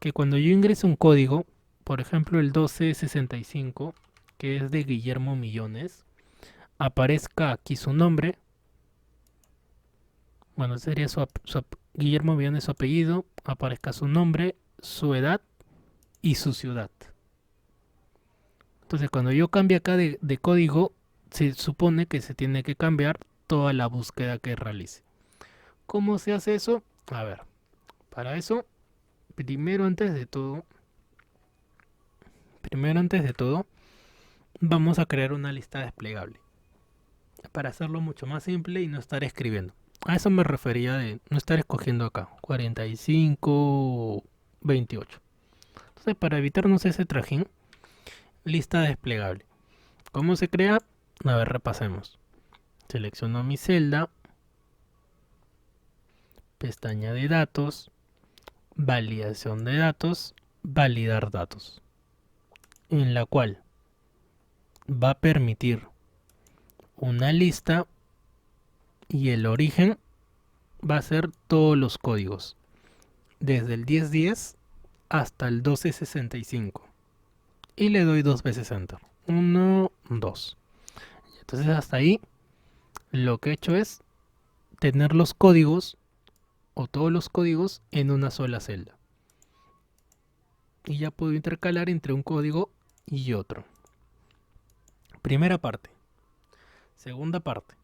Que cuando yo ingreso un código, por ejemplo el 1265, que es de Guillermo Millones, aparezca aquí su nombre. Bueno, sería Guillermo Millones su apellido, aparezca su nombre, su edad y su ciudad. Entonces cuando yo cambie acá de código, se supone que se tiene que cambiar toda la búsqueda que realice. ¿Cómo se hace eso? A ver, para eso, primero antes de todo, vamos a crear una lista desplegable. Para hacerlo mucho más simple y no estar escribiendo. A eso me refería de no estar escogiendo acá. 45 28. Entonces, para evitarnos ese trajín, lista desplegable. ¿Cómo se crea? A ver, repasemos. Selecciono mi celda, pestaña de datos, validación de datos, validar datos, en la cual va a permitir una lista y el origen va a ser todos los códigos, desde el 1010 hasta el 1265. Y le doy 2 veces enter. 1, 2. Entonces hasta ahí lo que he hecho es tener los códigos o todos los códigos en una sola celda. Y ya puedo intercalar entre un código y otro. Primera parte. Segunda parte.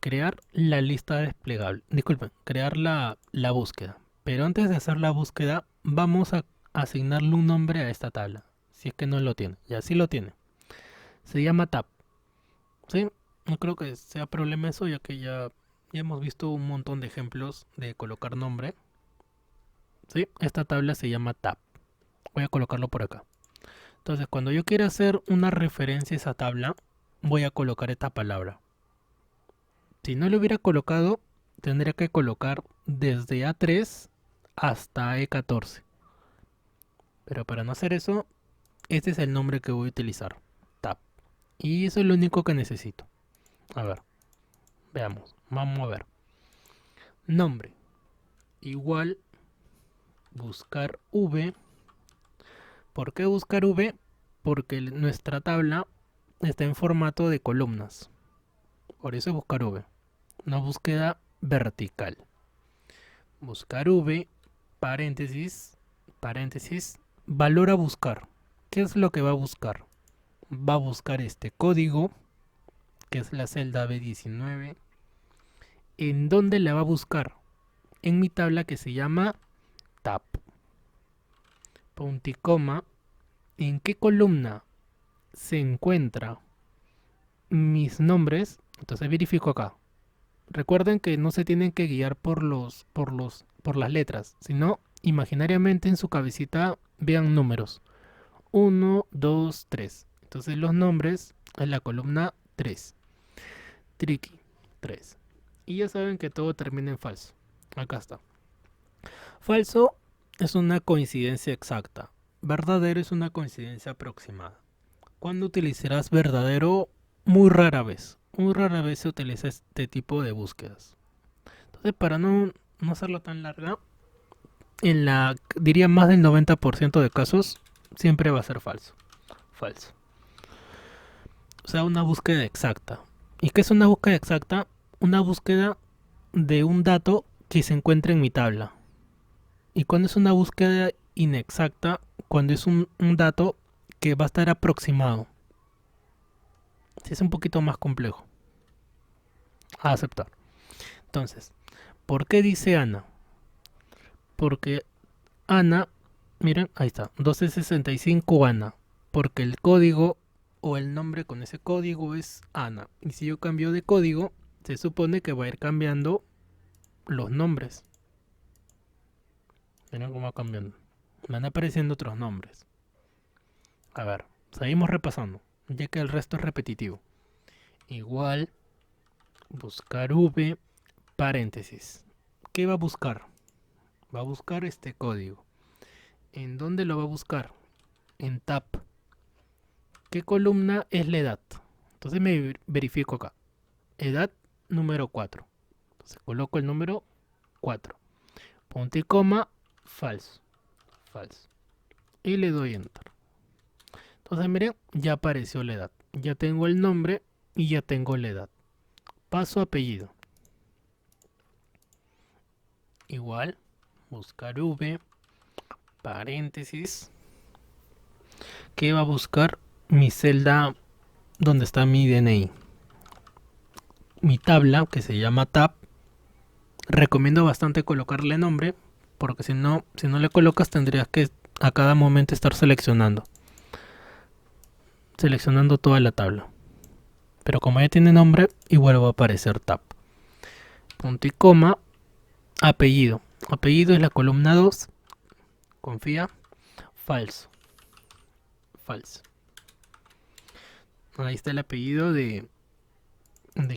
Crear la lista desplegable. Disculpen, crear la búsqueda. Pero antes de hacer la búsqueda, vamos a asignarle un nombre a esta tabla. Si es que no lo tiene. Ya sí lo tiene. Se llama tab. ¿Sí? No creo que sea problema eso, ya que ya hemos visto un montón de ejemplos de colocar nombre. ¿Sí? Esta tabla se llama tab. Voy a colocarlo por acá. Entonces, cuando yo quiera hacer una referencia a esa tabla, voy a colocar esta palabra. Si no lo hubiera colocado, tendría que colocar desde A3 hasta E14. Pero para no hacer eso, este es el nombre que voy a utilizar. Tab. Y eso es lo único que necesito. A ver. Veamos. Vamos a ver. Nombre. Igual buscar V. ¿Por qué buscar V? Porque nuestra tabla está en formato de columnas. Por eso buscar V. Una búsqueda vertical. Buscar V, paréntesis, paréntesis, valor a buscar. ¿Qué es lo que va a buscar? Va a buscar este código, que es la celda B19. ¿En dónde la va a buscar? En mi tabla que se llama tab. Punto y coma. ¿En qué columna se encuentra mis nombres? Entonces verifico acá. Recuerden que no se tienen que guiar por las letras, sino imaginariamente en su cabecita vean números. 1, 2, 3. Entonces los nombres en la columna 3. Tricky 3. Y ya saben que todo termina en falso. Acá está. Falso es una coincidencia exacta. Verdadero es una coincidencia aproximada. ¿Cuándo utilizarás verdadero? Muy rara vez. Muy rara vez se utiliza este tipo de búsquedas. Entonces, para no hacerlo tan larga, diría más del 90% de casos, siempre va a ser falso. Falso. O sea, una búsqueda exacta. ¿Y qué es una búsqueda exacta? Una búsqueda de un dato que se encuentra en mi tabla. ¿Y cuando es una búsqueda inexacta? Cuando es un dato que va a estar aproximado. Es un poquito más complejo a aceptar. Entonces, ¿por qué dice Ana? Porque Ana, miren, ahí está, 1265 Ana. Porque el código o el nombre con ese código es Ana. Y si yo cambio de código, se supone que va a ir cambiando los nombres. Miren cómo va cambiando. Van apareciendo otros nombres. A ver, seguimos repasando, ya que el resto es repetitivo. Igual, buscar V, paréntesis. ¿Qué va a buscar? Va a buscar este código. ¿En dónde lo va a buscar? En tab. ¿Qué columna es la edad? Entonces me verifico acá. Edad número 4. Entonces coloco el número 4. Punto y coma, falso. Falso. Y le doy enter. Entonces miren, ya apareció la edad. Ya tengo el nombre y ya tengo la edad. Paso apellido. Igual, buscar V, paréntesis. ¿Qué va a buscar? Mi celda donde está mi DNI. Mi tabla, que se llama tab. Recomiendo bastante colocarle nombre, porque si no le colocas tendrías que a cada momento estar seleccionando toda la tabla. Pero como ya tiene nombre, igual va a aparecer tab. Punto y coma, apellido. Apellido es la columna 2. confía, falso, falso. Ahí está el apellido ¿de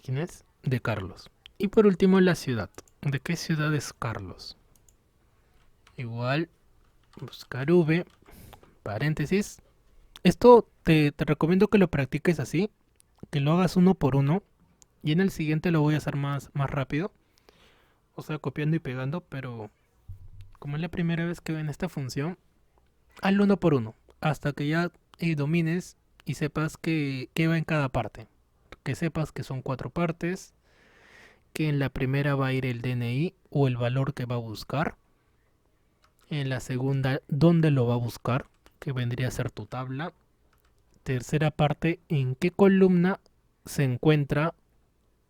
quién es? De Carlos. Y por último la ciudad. ¿De qué ciudad es Carlos? Igual, buscar V, paréntesis. Esto te recomiendo que lo practiques así, que lo hagas uno por uno. Y en el siguiente lo voy a hacer más rápido. O sea, copiando y pegando, pero como es la primera vez que ven esta función, hazlo uno por uno. Hasta que ya domines y sepas qué va en cada parte. Que sepas que son 4 partes, que en la primera va a ir el DNI o el valor que va a buscar. En la segunda, dónde lo va a buscar, que vendría a ser tu tabla. Tercera parte, en qué columna se encuentra,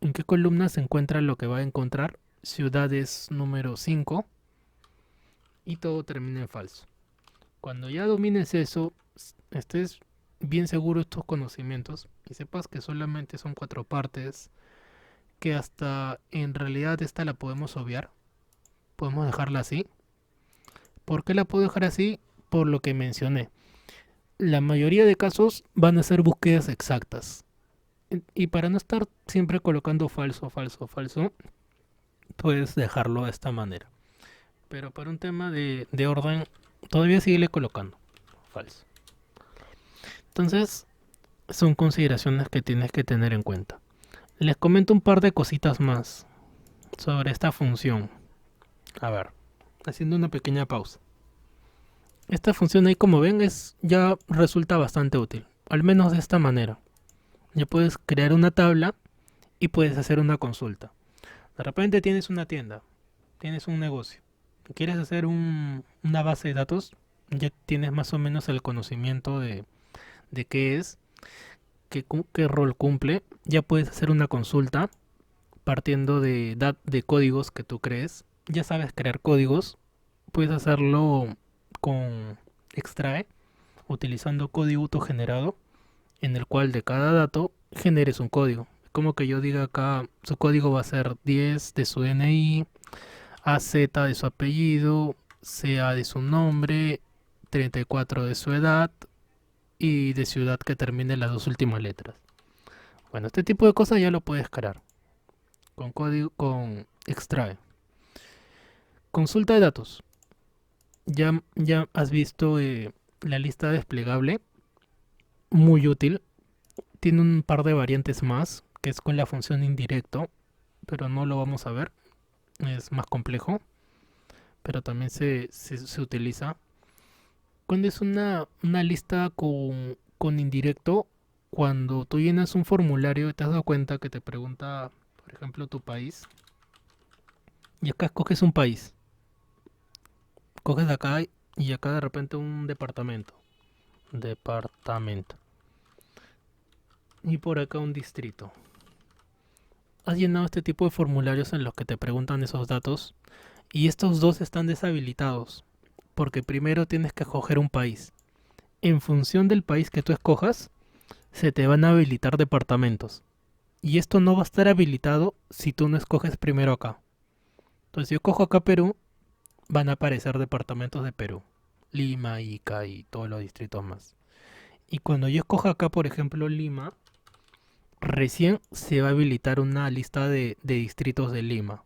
lo que va a encontrar. Ciudades número 5 y todo termina en falso. Cuando ya domines eso, estés bien seguro de estos conocimientos y sepas que solamente son 4 partes, que hasta en realidad esta la podemos obviar, podemos dejarla así. ¿Por qué la puedo dejar así? Por lo que mencioné. La mayoría de casos van a ser búsquedas exactas. Y para no estar siempre colocando falso, falso, falso, puedes dejarlo de esta manera. Pero para un tema de orden, todavía sigue colocando falso. Entonces, son consideraciones que tienes que tener en cuenta. Les comento un par de cositas más sobre esta función. A ver, haciendo una pequeña pausa. Esta función ahí, como ven, ya resulta bastante útil. Al menos de esta manera. Ya puedes crear una tabla y puedes hacer una consulta. De repente tienes una tienda, tienes un negocio, quieres hacer una base de datos, ya tienes más o menos el conocimiento de qué es, qué rol cumple. Ya puedes hacer una consulta partiendo de códigos que tú crees. Ya sabes crear códigos, puedes hacerlo con extrae, utilizando código autogenerado, en el cual de cada dato generes un código. Como que yo diga acá, su código va a ser 10 de su DNI, AZ de su apellido, CA de su nombre, 34 de su edad y de ciudad que termine las 2 últimas letras. Bueno, este tipo de cosas ya lo puedes crear con código, con extrae. Consulta de datos. Ya has visto la lista desplegable, muy útil. Tiene un par de variantes más, que es con la función indirecto, pero no lo vamos a ver. Es más complejo, pero también se utiliza. Cuando es una lista con indirecto, cuando tú llenas un formulario y te has dado cuenta que te pregunta, por ejemplo, tu país, y acá escoges un país, coges acá y acá de repente un departamento, y por acá un distrito. Has llenado este tipo de formularios en los que te preguntan esos datos y estos dos están deshabilitados porque primero tienes que escoger un país. En función del país que tú escojas, se te van a habilitar departamentos. Y esto no va a estar habilitado si tú no escoges primero acá. Entonces, si yo cojo acá Perú, van a aparecer departamentos de Perú. Lima, Ica y todos los distritos más. Y cuando yo escoja acá, por ejemplo, Lima, recién se va a habilitar una lista de distritos de Lima.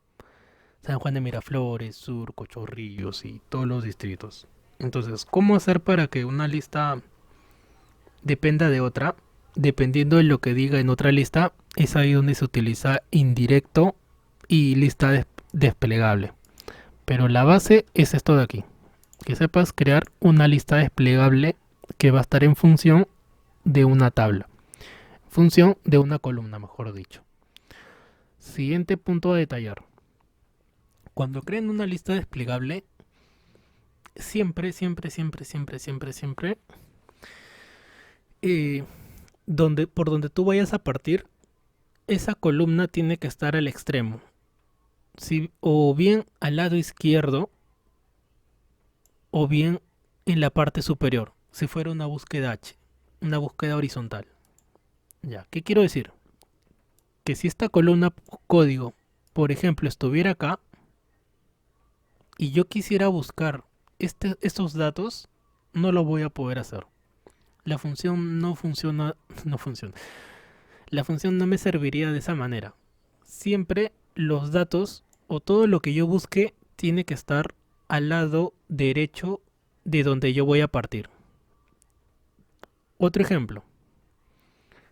San Juan de Miraflores, Surco, Chorrillos y todos los distritos. Entonces, ¿cómo hacer para que una lista dependa de otra? Dependiendo de lo que diga en otra lista, es ahí donde se utiliza indirecto y lista desplegable. Pero la base es esto de aquí. Que sepas crear una lista desplegable que va a estar en función de una tabla. Función de una columna, mejor dicho. Siguiente punto a detallar. Cuando creen una lista desplegable, siempre, por donde tú vayas a partir, esa columna tiene que estar al extremo. O bien al lado izquierdo, o bien en la parte superior, si fuera una búsqueda H, una búsqueda horizontal. Ya, ¿qué quiero decir? Que si esta columna código, por ejemplo, estuviera acá, y yo quisiera buscar estos datos no lo voy a poder hacer. La función no funciona, no funciona. La función no me serviría de esa manera. Siempre los datos o todo lo que yo busque tiene que estar al lado derecho de donde yo voy a partir. Otro ejemplo.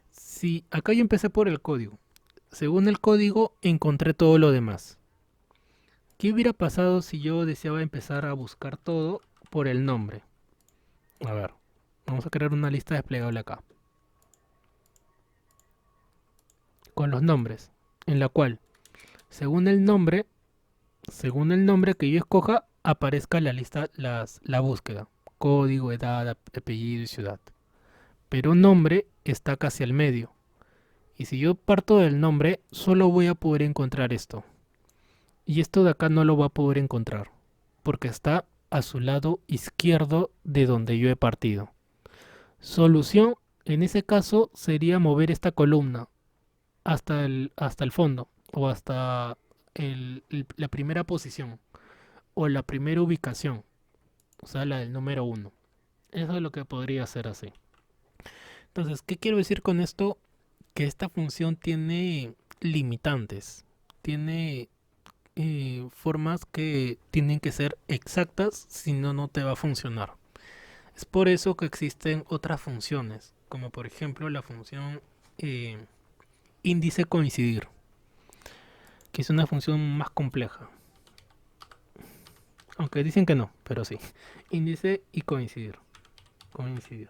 Si acá yo empecé por el código. Según el código encontré todo lo demás. ¿Qué hubiera pasado si yo deseaba empezar a buscar todo por el nombre? A ver, vamos a crear una lista desplegable acá. Con los nombres. En la cual, según el nombre, que yo escoja, aparezca la lista, la búsqueda. Código, edad, apellido y ciudad. Pero un nombre está casi al medio. Y si yo parto del nombre, solo voy a poder encontrar esto. Y esto de acá no lo va a poder encontrar, porque está a su lado izquierdo de donde yo he partido. Solución, en ese caso, sería mover esta columna hasta el fondo, o hasta la primera posición, o la primera ubicación, o sea, la del número uno. Eso es lo que podría hacer así. Entonces, ¿qué quiero decir con esto? Que esta función tiene limitantes, tiene formas que tienen que ser exactas, si no, no te va a funcionar. Es por eso que existen otras funciones, como por ejemplo la función eh, índice coincidir, que es una función más compleja. Aunque dicen que no, pero sí. Índice y coincidir. Coincidir.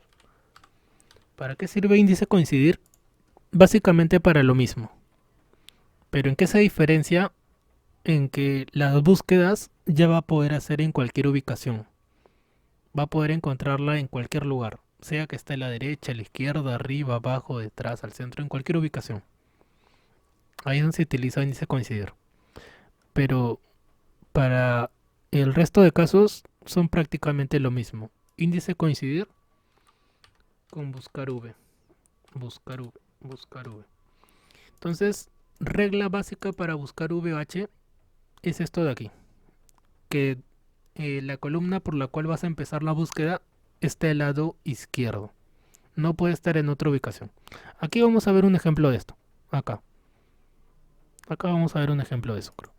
¿Para qué sirve índice coincidir? Básicamente para lo mismo. Pero ¿en qué se diferencia? En que las búsquedas ya va a poder hacer en cualquier ubicación. Va a poder encontrarla en cualquier lugar. Sea que esté a la derecha, a la izquierda, arriba, abajo, detrás, al centro, en cualquier ubicación. Ahí es donde se utiliza índice coincidir. Pero para el resto de casos son prácticamente lo mismo. Índice coincidir con buscar V. Buscar V. Buscar V. Entonces, regla básica para buscar VH es esto de aquí. Que la columna por la cual vas a empezar la búsqueda esté al lado izquierdo. No puede estar en otra ubicación. Aquí vamos a ver un ejemplo de esto. Acá. Acá vamos a ver un ejemplo de eso, creo.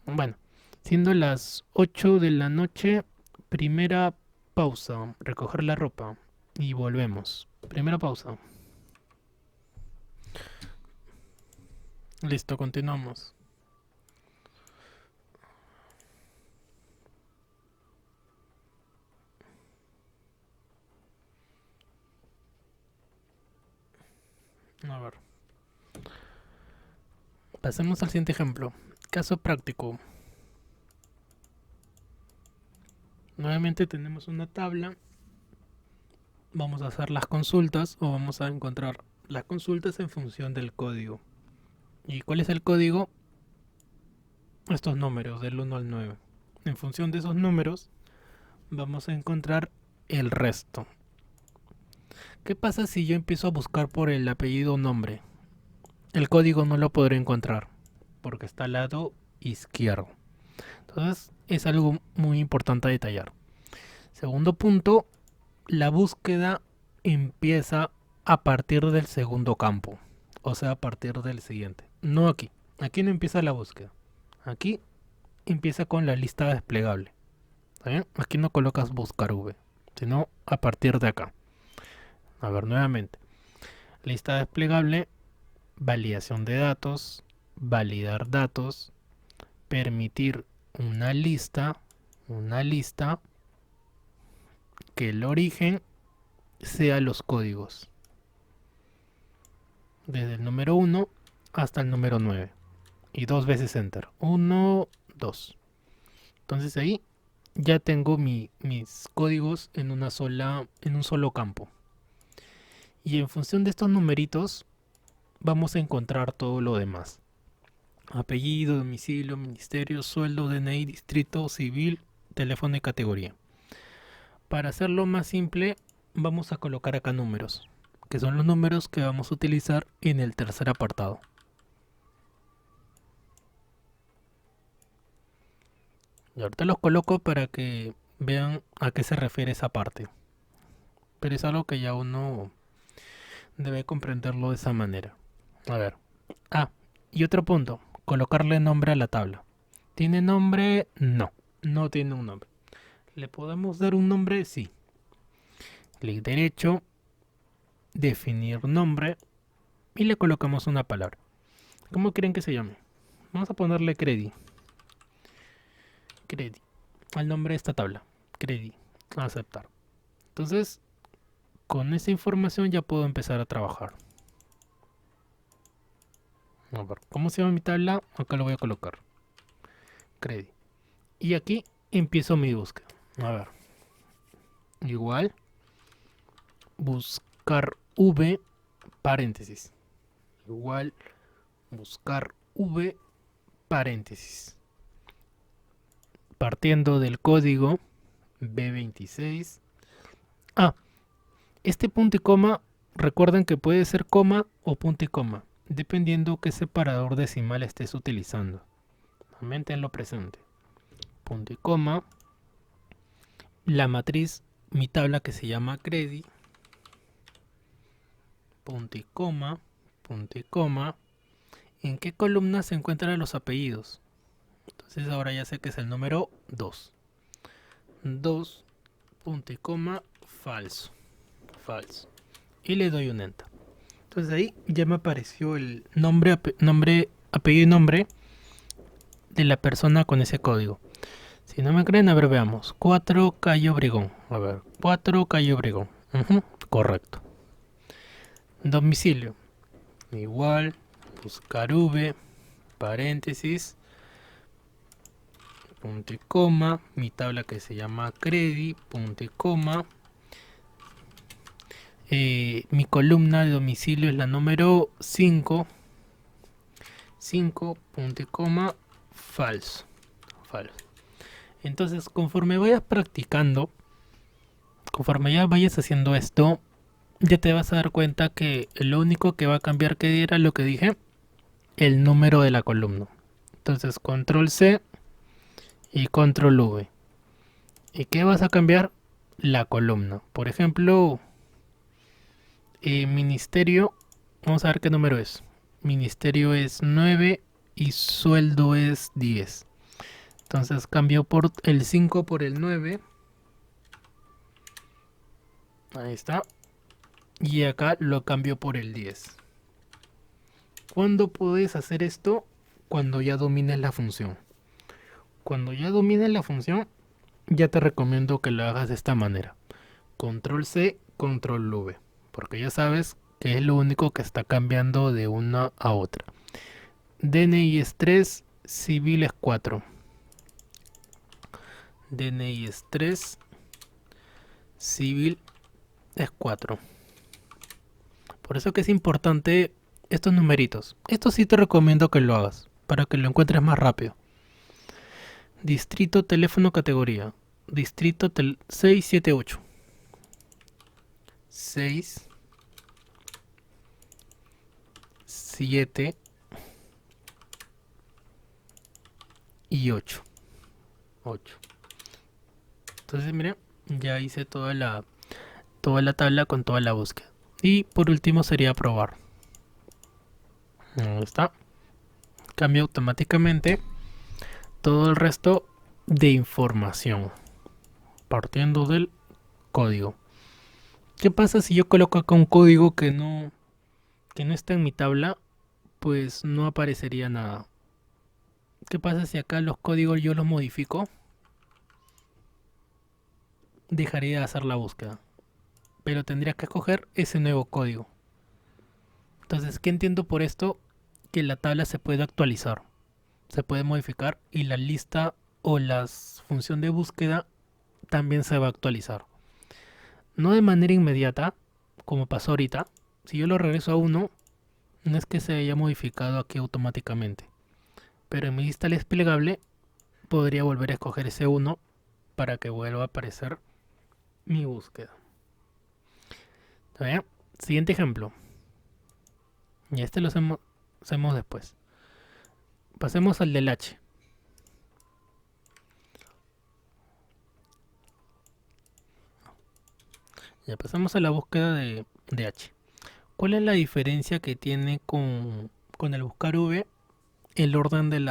Bueno, siendo las 8 de la noche, primera pausa, recoger la ropa y volvemos. Primera pausa. Listo, continuamos. A ver. Pasemos al siguiente ejemplo. Caso práctico. Nuevamente tenemos una tabla. Vamos a hacer las consultas o vamos a encontrar las consultas en función del código. ¿Y cuál es el código? Estos números del 1 al 9. En función de esos números vamos a encontrar el resto. ¿Qué pasa si yo empiezo a buscar por el apellido o nombre? El código no lo podré encontrar porque está al lado izquierdo. Entonces es algo muy importante a detallar. Segundo punto, la búsqueda empieza a partir del segundo campo, o sea, a partir del siguiente. No aquí. Aquí no empieza la búsqueda. Aquí empieza con la lista desplegable. ¿Está bien? Aquí no colocas buscar V, sino a partir de acá. A ver, nuevamente. Lista desplegable, validación de datos, validar datos, permitir una lista que el origen sea los códigos. Desde el número 1 hasta el número 9. Y dos veces enter. 1, 2. Entonces ahí ya tengo mis códigos en un solo campo. Y en función de estos numeritos vamos a encontrar todo lo demás. Apellido, domicilio, ministerio, sueldo, DNI, distrito, civil, teléfono y categoría. Para hacerlo más simple, vamos a colocar acá números, que son los números que vamos a utilizar en el tercer apartado. Y ahorita los coloco para que vean a qué se refiere esa parte. Pero es algo que ya uno debe comprenderlo de esa manera. A ver. Ah, y otro punto. Colocarle nombre a la tabla. ¿Tiene nombre? No. No tiene un nombre. ¿Le podemos dar un nombre? Sí. Clic derecho. Definir nombre. Y le colocamos una palabra. ¿Cómo quieren que se llame? Vamos a ponerle Credi. Credi. Al nombre de esta tabla. Credi. Aceptar. Entonces, con esa información ya puedo empezar a trabajar. A ver, ¿cómo se llama mi tabla? Acá lo voy a colocar. Credi. Y aquí empiezo mi búsqueda. A ver. Igual. Buscar V. Paréntesis. Igual. Buscar V. Paréntesis. Partiendo del código B26. Ah, este punto y coma, recuerden que puede ser coma o punto y coma, dependiendo qué separador decimal estés utilizando. Tenlo presente. Punto y coma. La matriz, mi tabla que se llama Credi. Punto y coma. Punto y coma. ¿En qué columna se encuentran los apellidos? Entonces ahora ya sé que es el número 2. 2. Punto y coma. Falso. Falso. Y le doy un enter. Entonces ahí ya me apareció el nombre, apellido y nombre de la persona con ese código. Si no me creen, a ver, veamos. 4 Calle Obregón. A ver, 4 Calle Obregón. Correcto. Domicilio. Igual. Buscar V. Paréntesis. Punto y coma. Mi tabla que se llama Credi. Punto y coma. Mi columna de domicilio es la número 5. 5. Punto y coma. Falso. Falso. Entonces, conforme vayas practicando, conforme ya vayas haciendo esto, ya te vas a dar cuenta que lo único que va a cambiar, que era lo que dije, el número de la columna. Entonces, control C y control V. ¿Y qué vas a cambiar? La columna. Por ejemplo, ministerio, vamos a ver qué número es. Ministerio es 9 y sueldo es 10. Entonces cambio por el 5 por el 9. Ahí está. Y acá lo cambio por el 10. ¿Cuándo puedes hacer esto? Cuando ya domines la función. Cuando ya domines la función, ya te recomiendo que lo hagas de esta manera. Control C, control V. Porque ya sabes que es lo único que está cambiando de una a otra. DNI es 3, civil es 4. DNI es 3, civil es 4. Por eso que es importante estos numeritos. Esto sí te recomiendo que lo hagas, para que lo encuentres más rápido. Distrito, teléfono, categoría. Distrito 678. 6, 7 y 8. 8. Entonces, miren, ya hice toda la tabla con toda la búsqueda. Y por último sería probar. Ahí está. Cambia automáticamente todo el resto de información. Partiendo del código. ¿Qué pasa si yo coloco acá un código que no está en mi tabla? Pues no aparecería nada. ¿Qué pasa si acá los códigos yo los modifico? Dejaría de hacer la búsqueda. Pero tendría que escoger ese nuevo código. Entonces, ¿qué entiendo por esto? Que la tabla se puede actualizar, se puede modificar y la lista o la función de búsqueda también se va a actualizar. No de manera inmediata, como pasó ahorita. Si yo lo regreso a 1, no es que se haya modificado aquí automáticamente. Pero en mi lista desplegable podría volver a escoger ese 1 para que vuelva a aparecer mi búsqueda. ¿Está bien? Siguiente ejemplo. Y este lo hacemos después. Pasemos al del H. Ya pasamos a la búsqueda de H. ¿Cuál es la diferencia que tiene con el buscar V el orden de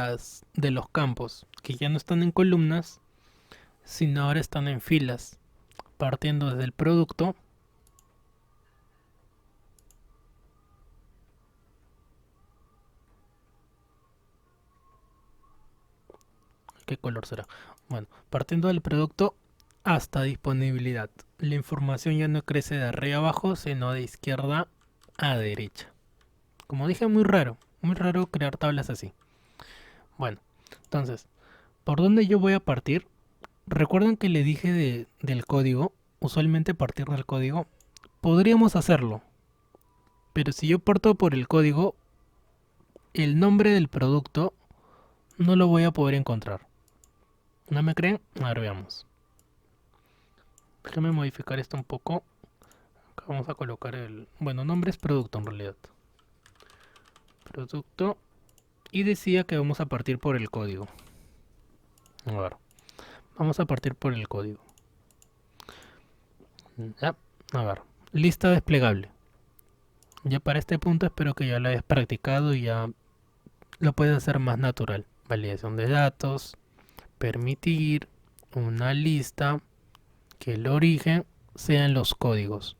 los campos? Que ya no están en columnas, sino ahora están en filas, partiendo desde el producto. ¿Qué color será? Bueno, partiendo del producto hasta disponibilidad. La información ya no crece de arriba abajo, sino de izquierda a derecha. Como dije, muy raro crear tablas así. Bueno, entonces, ¿por dónde yo voy a partir? Recuerden que le dije del código, usualmente partir del código. Podríamos hacerlo, pero si yo parto por el código, el nombre del producto no lo voy a poder encontrar. ¿No me creen? Ahora veamos. Déjame modificar esto un poco. Acá vamos a colocar bueno, nombre es producto en realidad. Producto. Y decía que vamos a partir por el código. A ver. Vamos a partir por el código. Ya. A ver. Lista desplegable. Ya para este punto espero que ya lo hayas practicado y ya lo puedes hacer más natural. Validación de datos. Permitir una lista que el origen sean los códigos.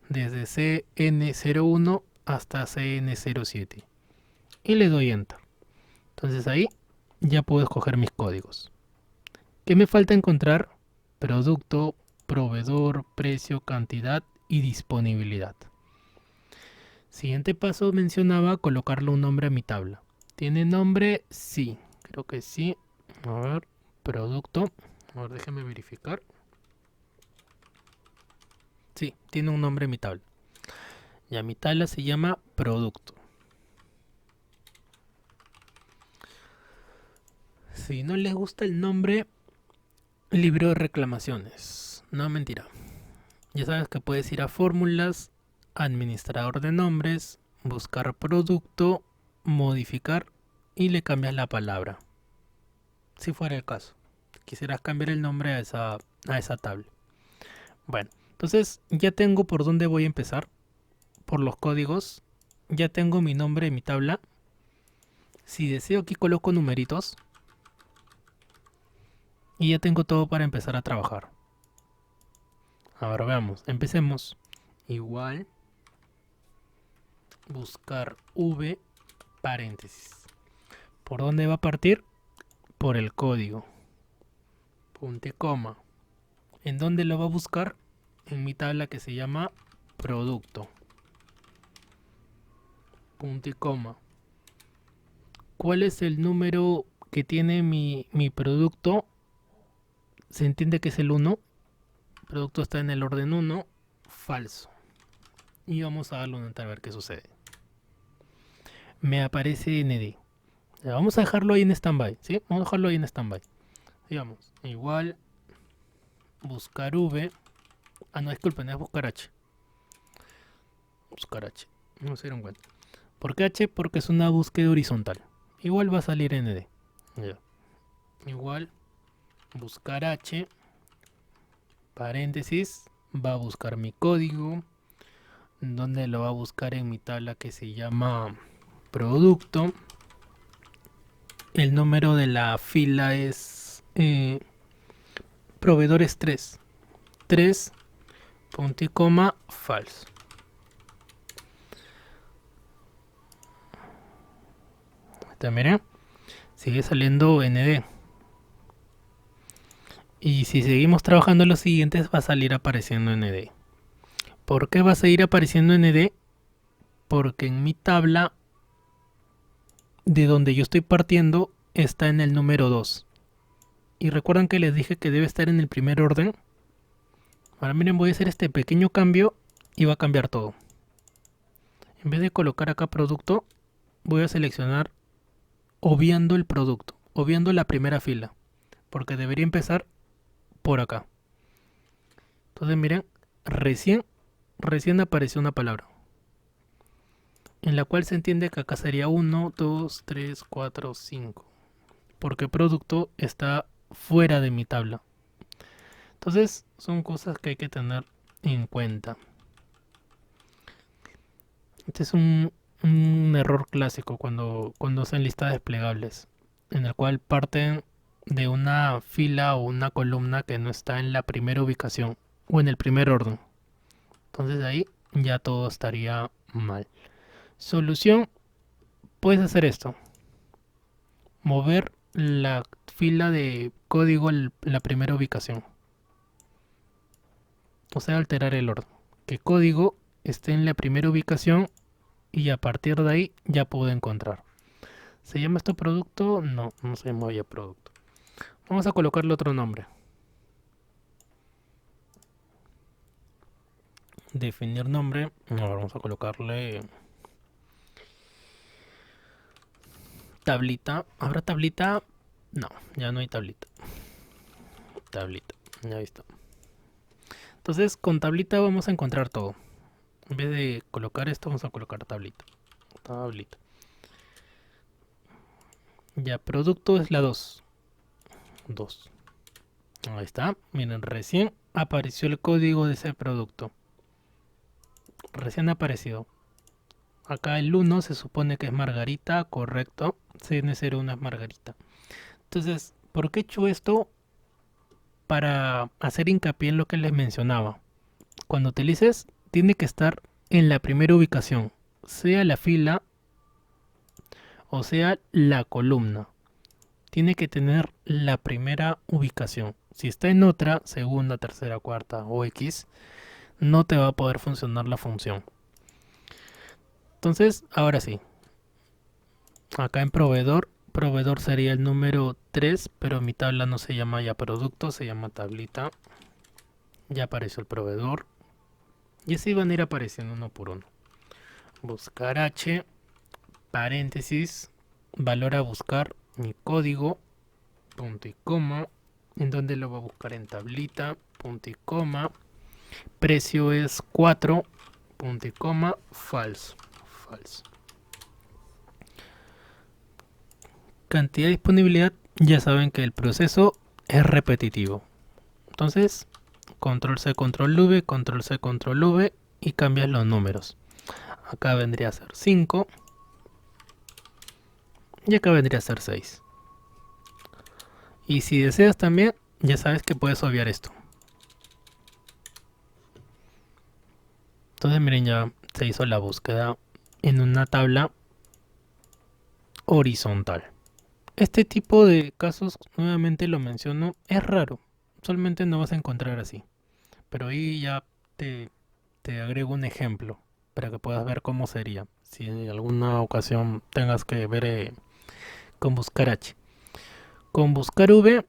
Desde CN01 hasta CN07. Y le doy Enter. Entonces ahí ya puedo escoger mis códigos. ¿Qué me falta encontrar? Producto, proveedor, precio, cantidad y disponibilidad. Siguiente paso mencionaba colocarle un nombre a mi tabla. ¿Tiene nombre? Sí, creo que sí. A ver, producto. A ver, déjeme verificar. Sí, tiene un nombre mi tabla. Ya mi tabla se llama producto. Si no les gusta el nombre, libro de reclamaciones. No, mentira. Ya sabes que puedes ir a fórmulas, administrador de nombres, buscar producto, modificar y le cambias la palabra. Si fuera el caso. Quisieras cambiar el nombre a esa tabla. Bueno, entonces ya tengo por dónde voy a empezar. Por los códigos. Ya tengo mi nombre en mi tabla. Si deseo aquí coloco numeritos. Y ya tengo todo para empezar a trabajar. Ahora veamos, empecemos. Igual. Buscar V paréntesis. ¿Por dónde va a partir? Por el código. Punto y coma. ¿En dónde lo va a buscar? En mi tabla que se llama producto. Punto y coma. ¿Cuál es el número que tiene mi producto? Se entiende que es el 1. El producto está en el orden 1. Falso. Y vamos a darle un enter a ver qué sucede. Me aparece ND. Ya, vamos a dejarlo ahí en standby, ¿sí? Vamos a dejarlo ahí en standby. Digamos, igual buscar V. Ah, no, disculpen, es buscar H. Buscar H. No se dieron cuenta. ¿Por qué H? Porque es una búsqueda horizontal. Igual va a salir ND. Ya. Igual buscar H. Paréntesis. Va a buscar mi código. Donde lo va a buscar en mi tabla que se llama producto. El número de la fila es proveedores 3. 3, punto y coma, falso. Miren, sigue saliendo ND. Y si seguimos trabajando en los siguientes va a salir apareciendo ND. ¿Por qué va a seguir apareciendo ND? Porque en mi tabla de donde yo estoy partiendo está en el número 2. Y recuerdan que les dije que debe estar en el primer orden. Ahora miren, voy a hacer este pequeño cambio y va a cambiar todo. En vez de colocar acá producto, voy a seleccionar obviando el producto, obviando la primera fila, porque debería empezar por acá. Entonces miren, recién apareció una palabra, en la cual se entiende que acá sería 1, 2, 3, 4, 5, porque producto está fuera de mi tabla. Entonces son cosas que hay que tener en cuenta. Este es un error clásico cuando hacen listas desplegables, en el cual parten de una fila o una columna que no está en la primera ubicación o en el primer orden. Entonces ahí ya todo estaría mal. Solución, puedes hacer esto. Mover la fila de código en la primera ubicación. O sea, alterar el orden. Que código esté en la primera ubicación y a partir de ahí ya puedo encontrar. ¿Se llama esto producto? No, no se llama ya producto. Vamos a colocarle otro nombre. Definir nombre. Ahora vamos a colocarle tablita. ¿Habrá tablita? No, ya no hay tablita. Tablita, ya visto. Entonces con tablita vamos a encontrar todo. En vez de colocar esto, vamos a colocar tablita. Tablita. Ya, producto es la 2. 2. Ahí está. Miren, recién apareció el código de ese producto. Recién ha aparecido. Acá el 1 se supone que es Margarita, correcto. CN01 es Margarita. Entonces, ¿por qué he hecho esto? Para hacer hincapié en lo que les mencionaba. Cuando utilices, tiene que estar en la primera ubicación, sea la fila o sea la columna. Tiene que tener la primera ubicación. Si está en otra, segunda, tercera, cuarta o X, no te va a poder funcionar la función. Entonces, ahora sí. Acá en proveedor, proveedor sería el número 3, pero mi tabla no se llama ya producto, se llama tablita. Ya apareció el proveedor. Y así van a ir apareciendo uno por uno. Buscar H, paréntesis, valor a buscar, mi código, punto y coma. ¿En donde lo va a buscar? En tablita, punto y coma. Precio es 4, punto y coma, falso. Falso. Cantidad de disponibilidad, ya saben que el proceso es repetitivo. Entonces, control C, control V, control C, control V y cambias los números. Acá vendría a ser 5 y acá vendría a ser 6. Y si deseas también, ya sabes que puedes obviar esto. Entonces miren, ya se hizo la búsqueda en una tabla horizontal. Este tipo de casos, nuevamente lo menciono, es raro. Usualmente no vas a encontrar así. Pero ahí ya te agrego un ejemplo para que puedas ver cómo sería. Si en alguna ocasión tengas que ver con buscar H. Con buscar V,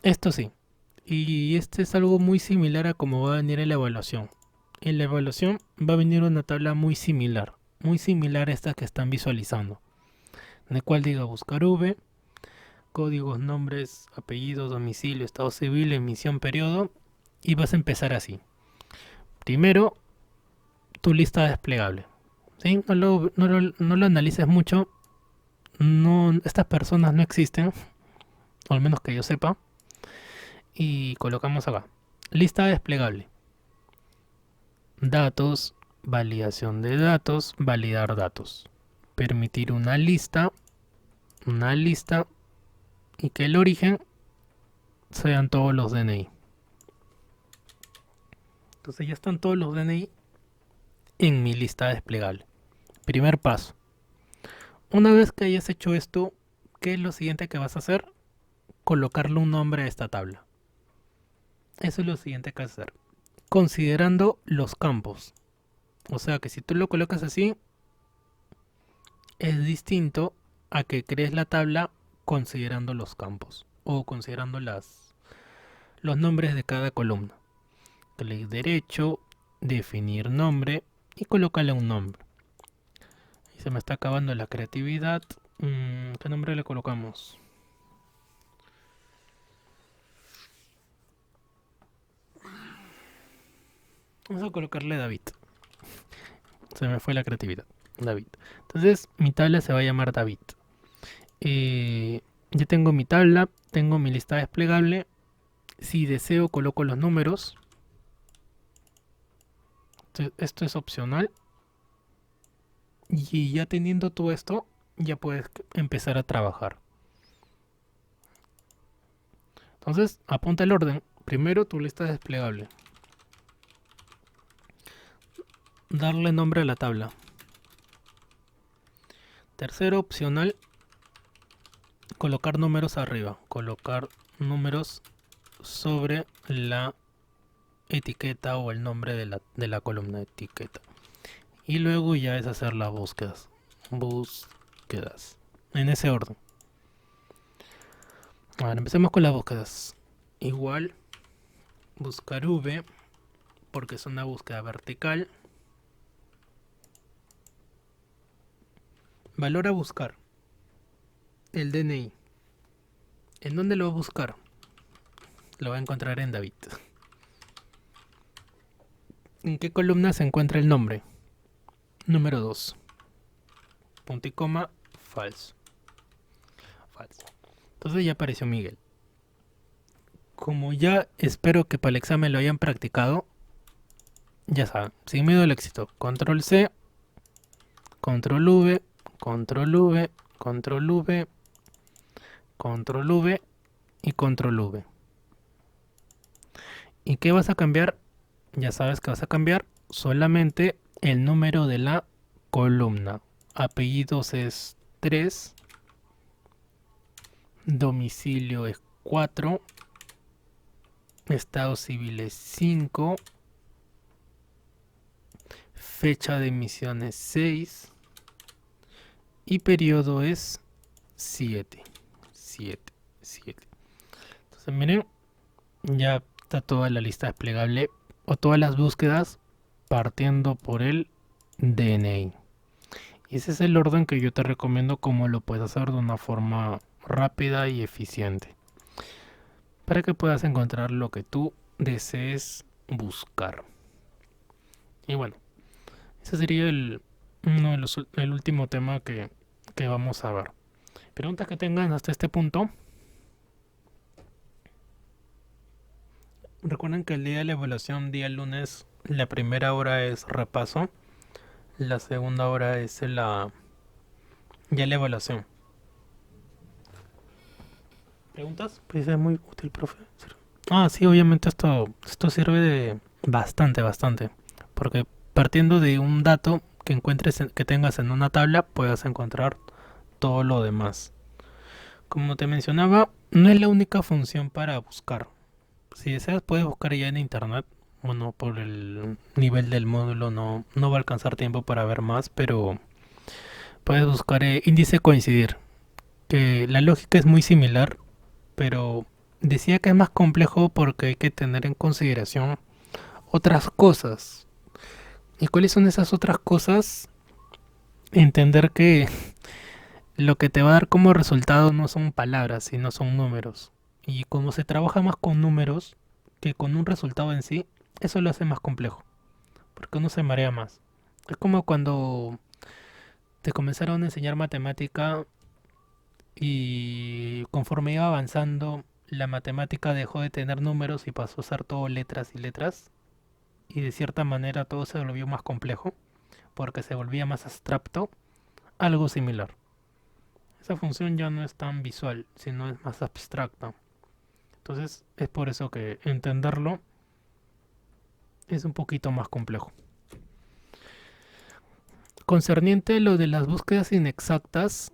esto sí. Y este es algo muy similar a cómo va a venir en la evaluación. En la evaluación va a venir una tabla muy similar a esta que están visualizando, en el cual diga buscar V, códigos, nombres, apellidos, domicilio, estado civil, emisión, periodo, y vas a empezar así. Primero, tu lista desplegable. ¿Sí? No lo analices mucho. No, estas personas no existen, o al menos que yo sepa. Y colocamos acá. Lista desplegable. Datos, validación de datos, validar datos. Permitir una lista y que el origen sean todos los DNI. Entonces ya están todos los DNI en mi lista desplegable. Primer paso. Una vez que hayas hecho esto, ¿qué es lo siguiente que vas a hacer? Colocarle un nombre a esta tabla. Eso es lo siguiente que vas a hacer. Considerando los campos. O sea que si tú lo colocas así, es distinto a que crees la tabla considerando los campos o considerando los nombres de cada columna. Clic derecho, definir nombre y colócale un nombre. Y se me está acabando la creatividad. ¿Qué nombre le colocamos? Vamos a colocarle David. Se me fue la creatividad. David. Entonces mi tabla se va a llamar David. Ya tengo mi tabla, tengo mi lista desplegable. Si deseo coloco los números. Esto es opcional. Y ya teniendo todo esto, ya puedes empezar a trabajar. Entonces, apunta el orden. Primero, tu lista desplegable. Darle nombre a la tabla. Tercero, opcional, colocar números arriba. Colocar números sobre la etiqueta o el nombre de la columna etiqueta. Y luego ya es hacer las búsquedas. Búsquedas. En ese orden. Ahora empecemos con las búsquedas. Igual, buscar V, porque es una búsqueda vertical. Valor a buscar. El DNI. ¿En dónde lo va a buscar? Lo va a encontrar en David. ¿En qué columna se encuentra el nombre? Número 2. Punto y coma, falso. Falso. Entonces ya apareció Miguel. Como ya espero que para el examen lo hayan practicado, ya saben, sin miedo al éxito. Control C, Control V, Control V, Control V, Control V y Control V. ¿Y qué vas a cambiar? Ya sabes que vas a cambiar solamente el número de la columna. Apellidos es 3. Domicilio es 4. Estado civil es 5. Fecha de emisión es 6. Y periodo es 7. 7. Entonces miren, ya está toda la lista desplegable o todas las búsquedas partiendo por el DNI. Y ese es el orden que yo te recomiendo como lo puedes hacer de una forma rápida y eficiente para que puedas encontrar lo que tú desees buscar. Y bueno, ese sería el último tema que vamos a ver. Preguntas que tengan hasta este punto. Recuerden que el día de la evaluación, día lunes, la primera hora es repaso. La segunda hora es la evaluación. ¿Preguntas? Pues es muy útil, profe. Sí, obviamente esto sirve de bastante. Porque partiendo de un dato que que tengas en una tabla, puedas encontrar todo lo demás. Como te mencionaba, no es la única función para buscar. Si deseas, puedes buscar ya en internet. Bueno, por el nivel del módulo no va a alcanzar tiempo para ver más, pero puedes buscar índice coincidir. Que la lógica es muy similar, pero decía que es más complejo porque hay que tener en consideración otras cosas. ¿Y cuáles son esas otras cosas? Entender que lo que te va a dar como resultado no son palabras, sino son números. Y como se trabaja más con números que con un resultado en sí, eso lo hace más complejo, porque uno se marea más. Es como cuando te comenzaron a enseñar matemática y conforme iba avanzando, la matemática dejó de tener números y pasó a ser todo letras y letras. Y de cierta manera todo se volvió más complejo, porque se volvía más abstracto, algo similar. Esa función ya no es tan visual, sino es más abstracta. Entonces es por eso que entenderlo es un poquito más complejo. Concerniente a lo de las búsquedas inexactas,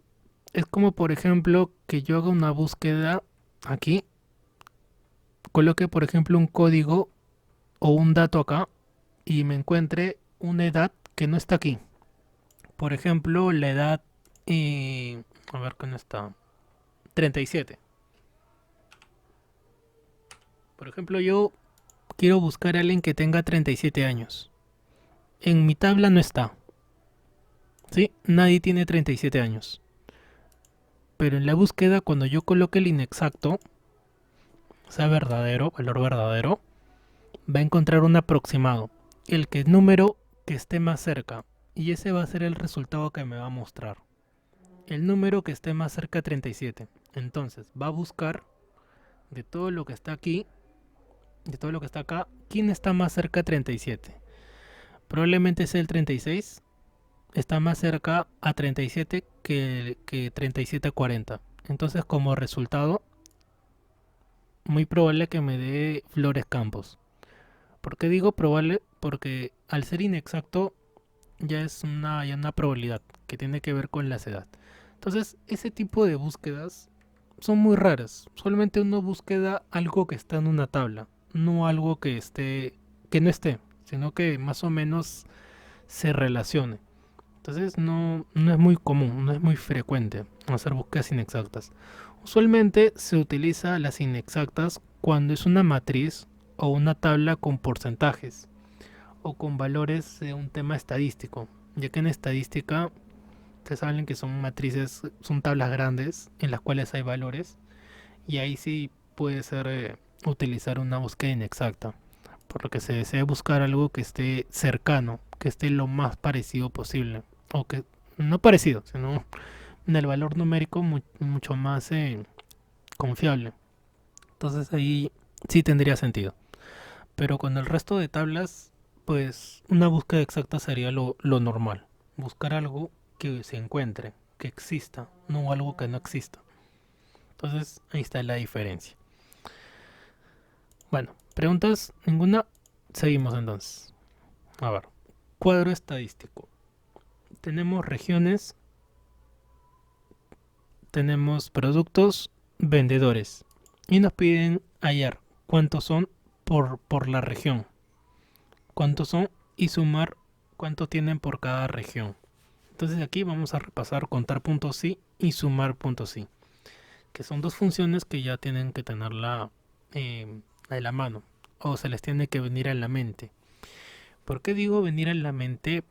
es como por ejemplo que yo haga una búsqueda aquí, coloque por ejemplo un código o un dato acá y me encuentre una edad que no está aquí. Por ejemplo, la edad, a ver con está, 37. Por ejemplo, yo quiero buscar a alguien que tenga 37 años. En mi tabla no está. ¿Sí? Nadie tiene 37 años. Pero en la búsqueda, cuando yo coloque el inexacto, sea verdadero, valor verdadero, va a encontrar un aproximado. El número que esté más cerca. Y ese va a ser el resultado que me va a mostrar. El número que esté más cerca de 37. Entonces, va a buscar de todo lo que está aquí, de todo lo que está acá, quién está más cerca de 37. Probablemente sea el 36. Está más cerca a 37 que 37 a 40. Entonces, como resultado, muy probable que me dé Flores Campos. ¿Por qué digo probable? Porque al ser inexacto ya una probabilidad que tiene que ver con la edad. Entonces, ese tipo de búsquedas son muy raras. Solamente uno búsqueda algo que está en una tabla, no algo que no esté, sino que más o menos se relacione. Entonces no es muy común, no es muy frecuente hacer búsquedas inexactas. Usualmente se utiliza las inexactas cuando es una matriz o una tabla con porcentajes o con valores de un tema estadístico, ya que en estadística ustedes saben que son matrices, son tablas grandes en las cuales hay valores y ahí sí puede ser utilizar una búsqueda inexacta, por lo que se desea buscar algo que esté cercano, que esté lo más parecido posible, o que no parecido, sino en el valor numérico mucho más confiable. Entonces ahí sí tendría sentido. Pero con el resto de tablas, pues una búsqueda exacta sería lo normal. Buscar algo que se encuentre, que exista, no algo que no exista. Entonces ahí está la diferencia. Bueno, preguntas ninguna. Seguimos entonces. A ver, cuadro estadístico. Tenemos regiones, tenemos productos, vendedores. Y nos piden hallar cuántos son por la región. Cuántos son y sumar cuánto tienen por cada región. Entonces aquí vamos a repasar contar puntos sí y sumar puntos sí, que son dos funciones que ya tienen que tenerla a la mano o se les tiene que venir a la mente. ¿Por qué digo venir a la mente?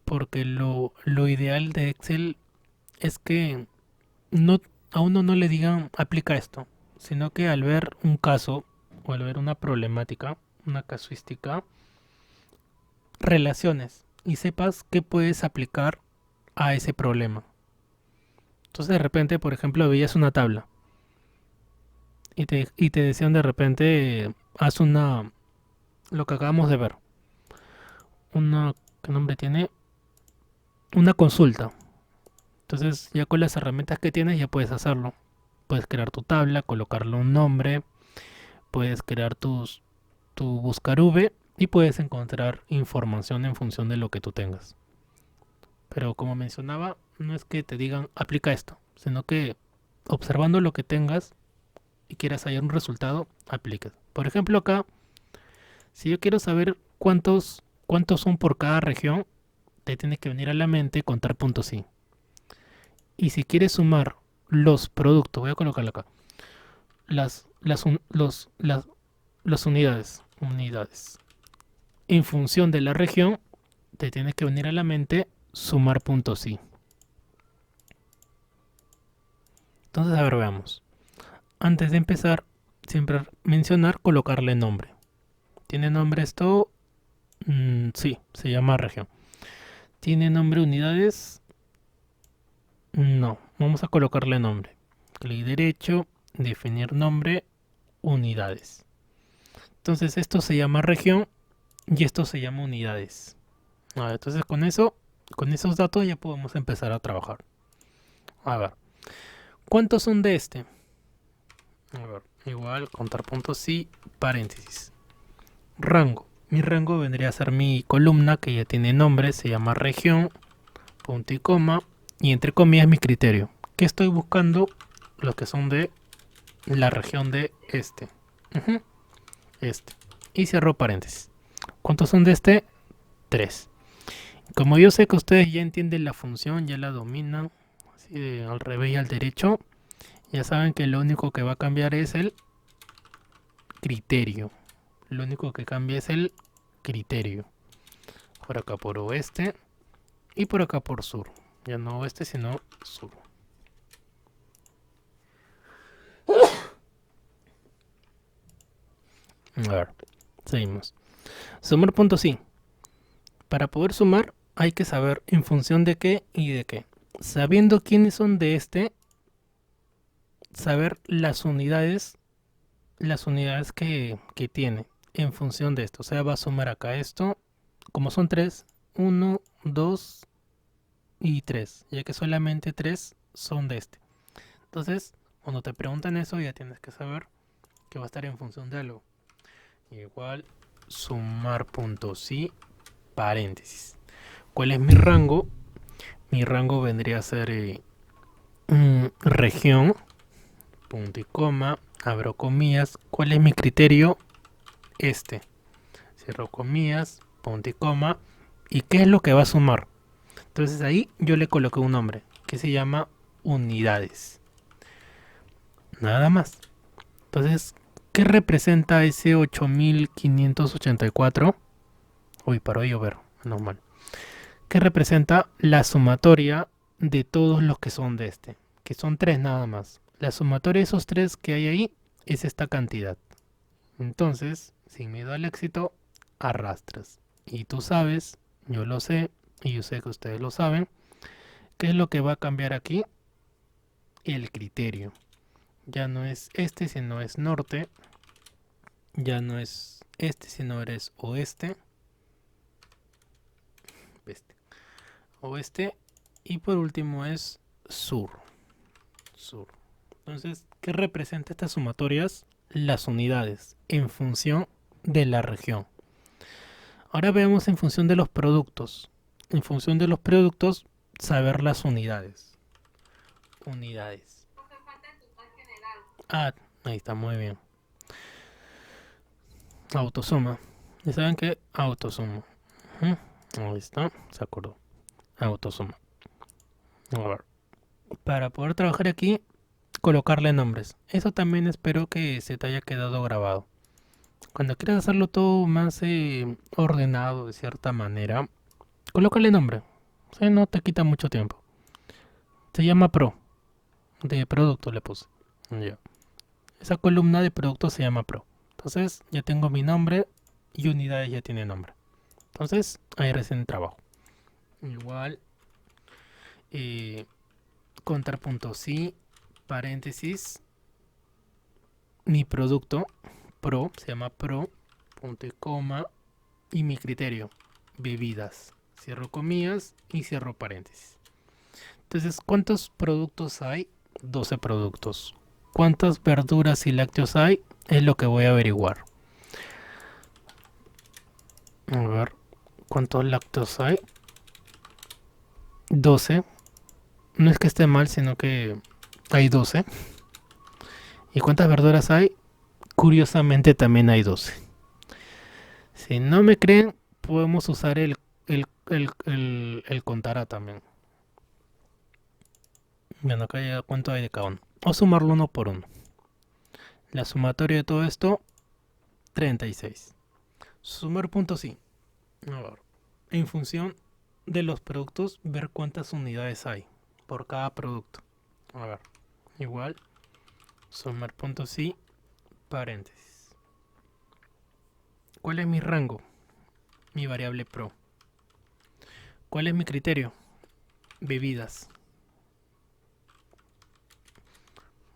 Porque lo ideal de Excel es que no, a uno no le digan aplica esto, sino que al ver un caso o al ver una problemática, una casuística, relaciones y sepas qué puedes aplicar a ese problema. Entonces de repente, por ejemplo, veías una tabla y te decían de repente, haz lo que acabamos de ver, ¿qué nombre tiene? Una consulta. Entonces ya con las herramientas que tienes ya puedes hacerlo. Puedes crear tu tabla, colocarle un nombre, puedes crear tu buscar V y puedes encontrar información en función de lo que tú tengas. Pero como mencionaba, no es que te digan aplica esto, sino que observando lo que tengas y quieras hallar un resultado, apliques. Por ejemplo, acá, si yo quiero saber cuántos son por cada región, te tiene que venir a la mente contar puntos sí. Y si quieres sumar los productos, voy a colocarlo acá, las unidades, en función de la región, te tiene que venir a la mente sumar puntos sí. Entonces, a ver, veamos. Antes de empezar, siempre mencionar colocarle nombre. ¿Tiene nombre esto? Sí, se llama región. ¿Tiene nombre unidades? No, vamos a colocarle nombre. Clic derecho, definir nombre, unidades. Entonces esto se llama región y esto se llama unidades. Entonces con esos datos ya podemos empezar a trabajar. A ver, ¿cuántos son de este? A ver, igual contar puntos sí, paréntesis. Rango. Mi rango vendría a ser mi columna que ya tiene nombre, se llama región, punto y coma, y entre comillas mi criterio. ¿Qué estoy buscando? Los que son de la región de este. Este. Y cierro paréntesis. ¿Cuántos son de este? 3. Como yo sé que ustedes ya entienden la función, ya la dominan, así de al revés y al derecho, ya saben que lo único que va a cambiar es el criterio. Lo único que cambia es el criterio. Por acá por oeste y por acá por sur. Ya no oeste, sino sur. A ver, seguimos. Sumar puntos sí. Para poder sumar hay que saber en función de qué y de qué. Sabiendo quiénes son de este, saber las unidades que tiene en función de esto. O sea, va a sumar acá esto como son 3, 1, 2 y 3, ya que solamente 3 son de este. Entonces, cuando te preguntan eso, ya tienes que saber que va a estar en función de algo. Igual sumar punto sí, paréntesis. ¿Cuál es mi rango? Mi rango vendría a ser región, punto y coma, abro comillas. ¿Cuál es mi criterio? Este. Cierro comillas, punto y coma. ¿Y qué es lo que va a sumar? Entonces ahí yo le coloqué un nombre que se llama unidades. Nada más. Entonces, ¿qué representa ese 8584? Uy, paró de llover, normal. ¿Qué representa la sumatoria de todos los que son de este? Que son 3 nada más. La sumatoria de esos 3 que hay ahí es esta cantidad. Entonces, sin miedo al éxito, arrastras. Y tú sabes, yo lo sé, y yo sé que ustedes lo saben, ¿qué es lo que va a cambiar aquí? El criterio. Ya no es este, sino es norte. Ya no es este, sino eres oeste. Oeste. Y por último es sur. Sur. Entonces, ¿qué representa estas sumatorias? Las unidades en función de la región. Ahora veamos en función de los productos. En función de los productos, saber las unidades. Unidades. Ah, ahí está, muy bien. Autosuma. Ya saben que autosuma. Ahí está, se acordó. Autosuma. A ver. Para poder trabajar aquí, colocarle nombres. Eso también espero que se te haya quedado grabado. Cuando quieras hacerlo todo más ordenado de cierta manera, colócale nombre. Sí, no te quita mucho tiempo. Se llama Pro. De producto le puse. Ya. Esa columna de producto se llama Pro. Entonces ya tengo mi nombre y unidades ya tiene nombre. Entonces ahí recién trabajo. Igual contar punto sí, paréntesis, mi producto Pro, se llama Pro, punto y coma, y mi criterio, bebidas. Cierro comillas y cierro paréntesis. Entonces, ¿cuántos productos hay? 12 productos. ¿Cuántas verduras y lácteos hay? Es lo que voy a averiguar. A ver, ¿cuántos lácteos hay? 12. No es que esté mal, sino que hay 12. ¿Y cuántas verduras hay? Curiosamente también hay 12. Si no me creen, podemos usar el contará también. Bueno, acá ya cuánto hay de cada uno. O sumarlo uno por uno. La sumatoria de todo esto, 36. Sumar puntos sí. A ver, en función de los productos, ver cuántas unidades hay por cada producto. A ver, igual, sumar puntos sí, paréntesis. ¿Cuál es mi rango? Mi variable pro. ¿Cuál es mi criterio? Bebidas.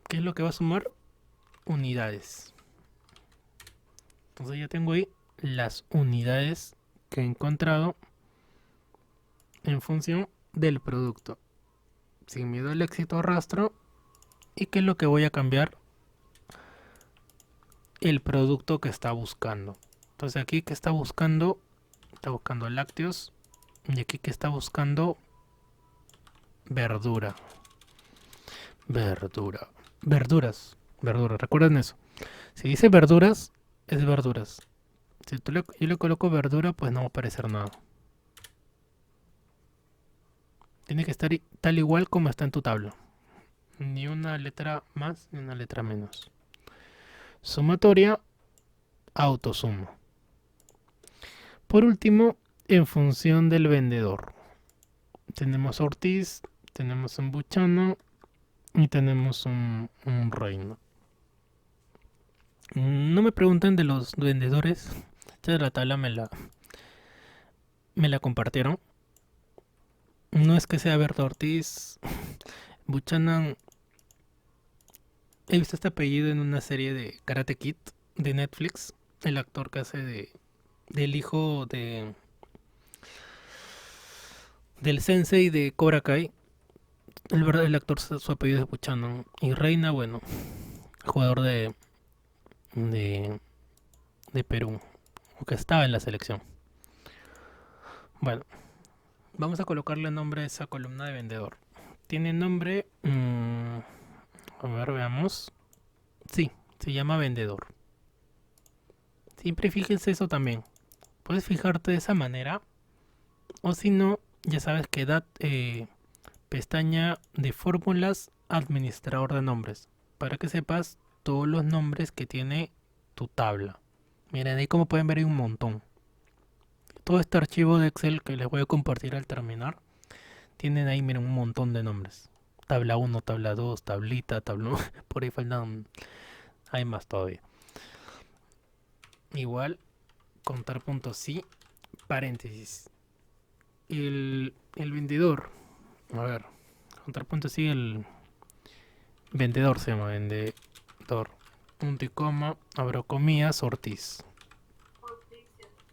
¿Qué es lo que va a sumar? Unidades. Entonces ya tengo ahí las unidades que he encontrado en función del producto. Sin miedo al éxito, arrastro. ¿Y qué es lo que voy a cambiar? El producto que está buscando. Entonces aquí que está buscando lácteos. Y aquí que está buscando verdura. Verduras. Recuerden eso. Si dice verduras, es verduras. Si yo le coloco verdura, pues no va a aparecer nada. Tiene que estar tal igual como está en tu tabla. Ni una letra más ni una letra menos. Sumatoria, autosuma. Por último, en función del vendedor. Tenemos Ortiz, tenemos un Buchano y tenemos un Reino. No me pregunten de los vendedores. Esta de la tabla me la compartieron. No es que sea Berto Ortiz. Buchanan. He visto este apellido en una serie de Karate Kid de Netflix. El actor que hace del hijo del sensei de Cobra Kai. El actor, su apellido es Buchanan. Y Reina, bueno, jugador de, de Perú, o que estaba en la selección. Bueno, vamos a colocarle nombre a esa columna de vendedor. Tiene nombre, a ver, veamos. Sí, se llama vendedor. Siempre fíjense eso también. Puedes fijarte de esa manera. O si no, ya sabes que pestaña de fórmulas, administrador de nombres. Para que sepas todos los nombres que tiene tu tabla. Miren, ahí como pueden ver hay un montón. Todo este archivo de Excel que les voy a compartir al terminar, tienen ahí, miren, un montón de nombres. Tabla 1, tabla 2, tablita, tabla 1. Por ahí faltan, hay más todavía. Igual, contar puntos sí, paréntesis. El vendedor, a ver, contar puntos sí, el vendedor se llama vendedor. Punto y coma, abro comillas, Ortiz.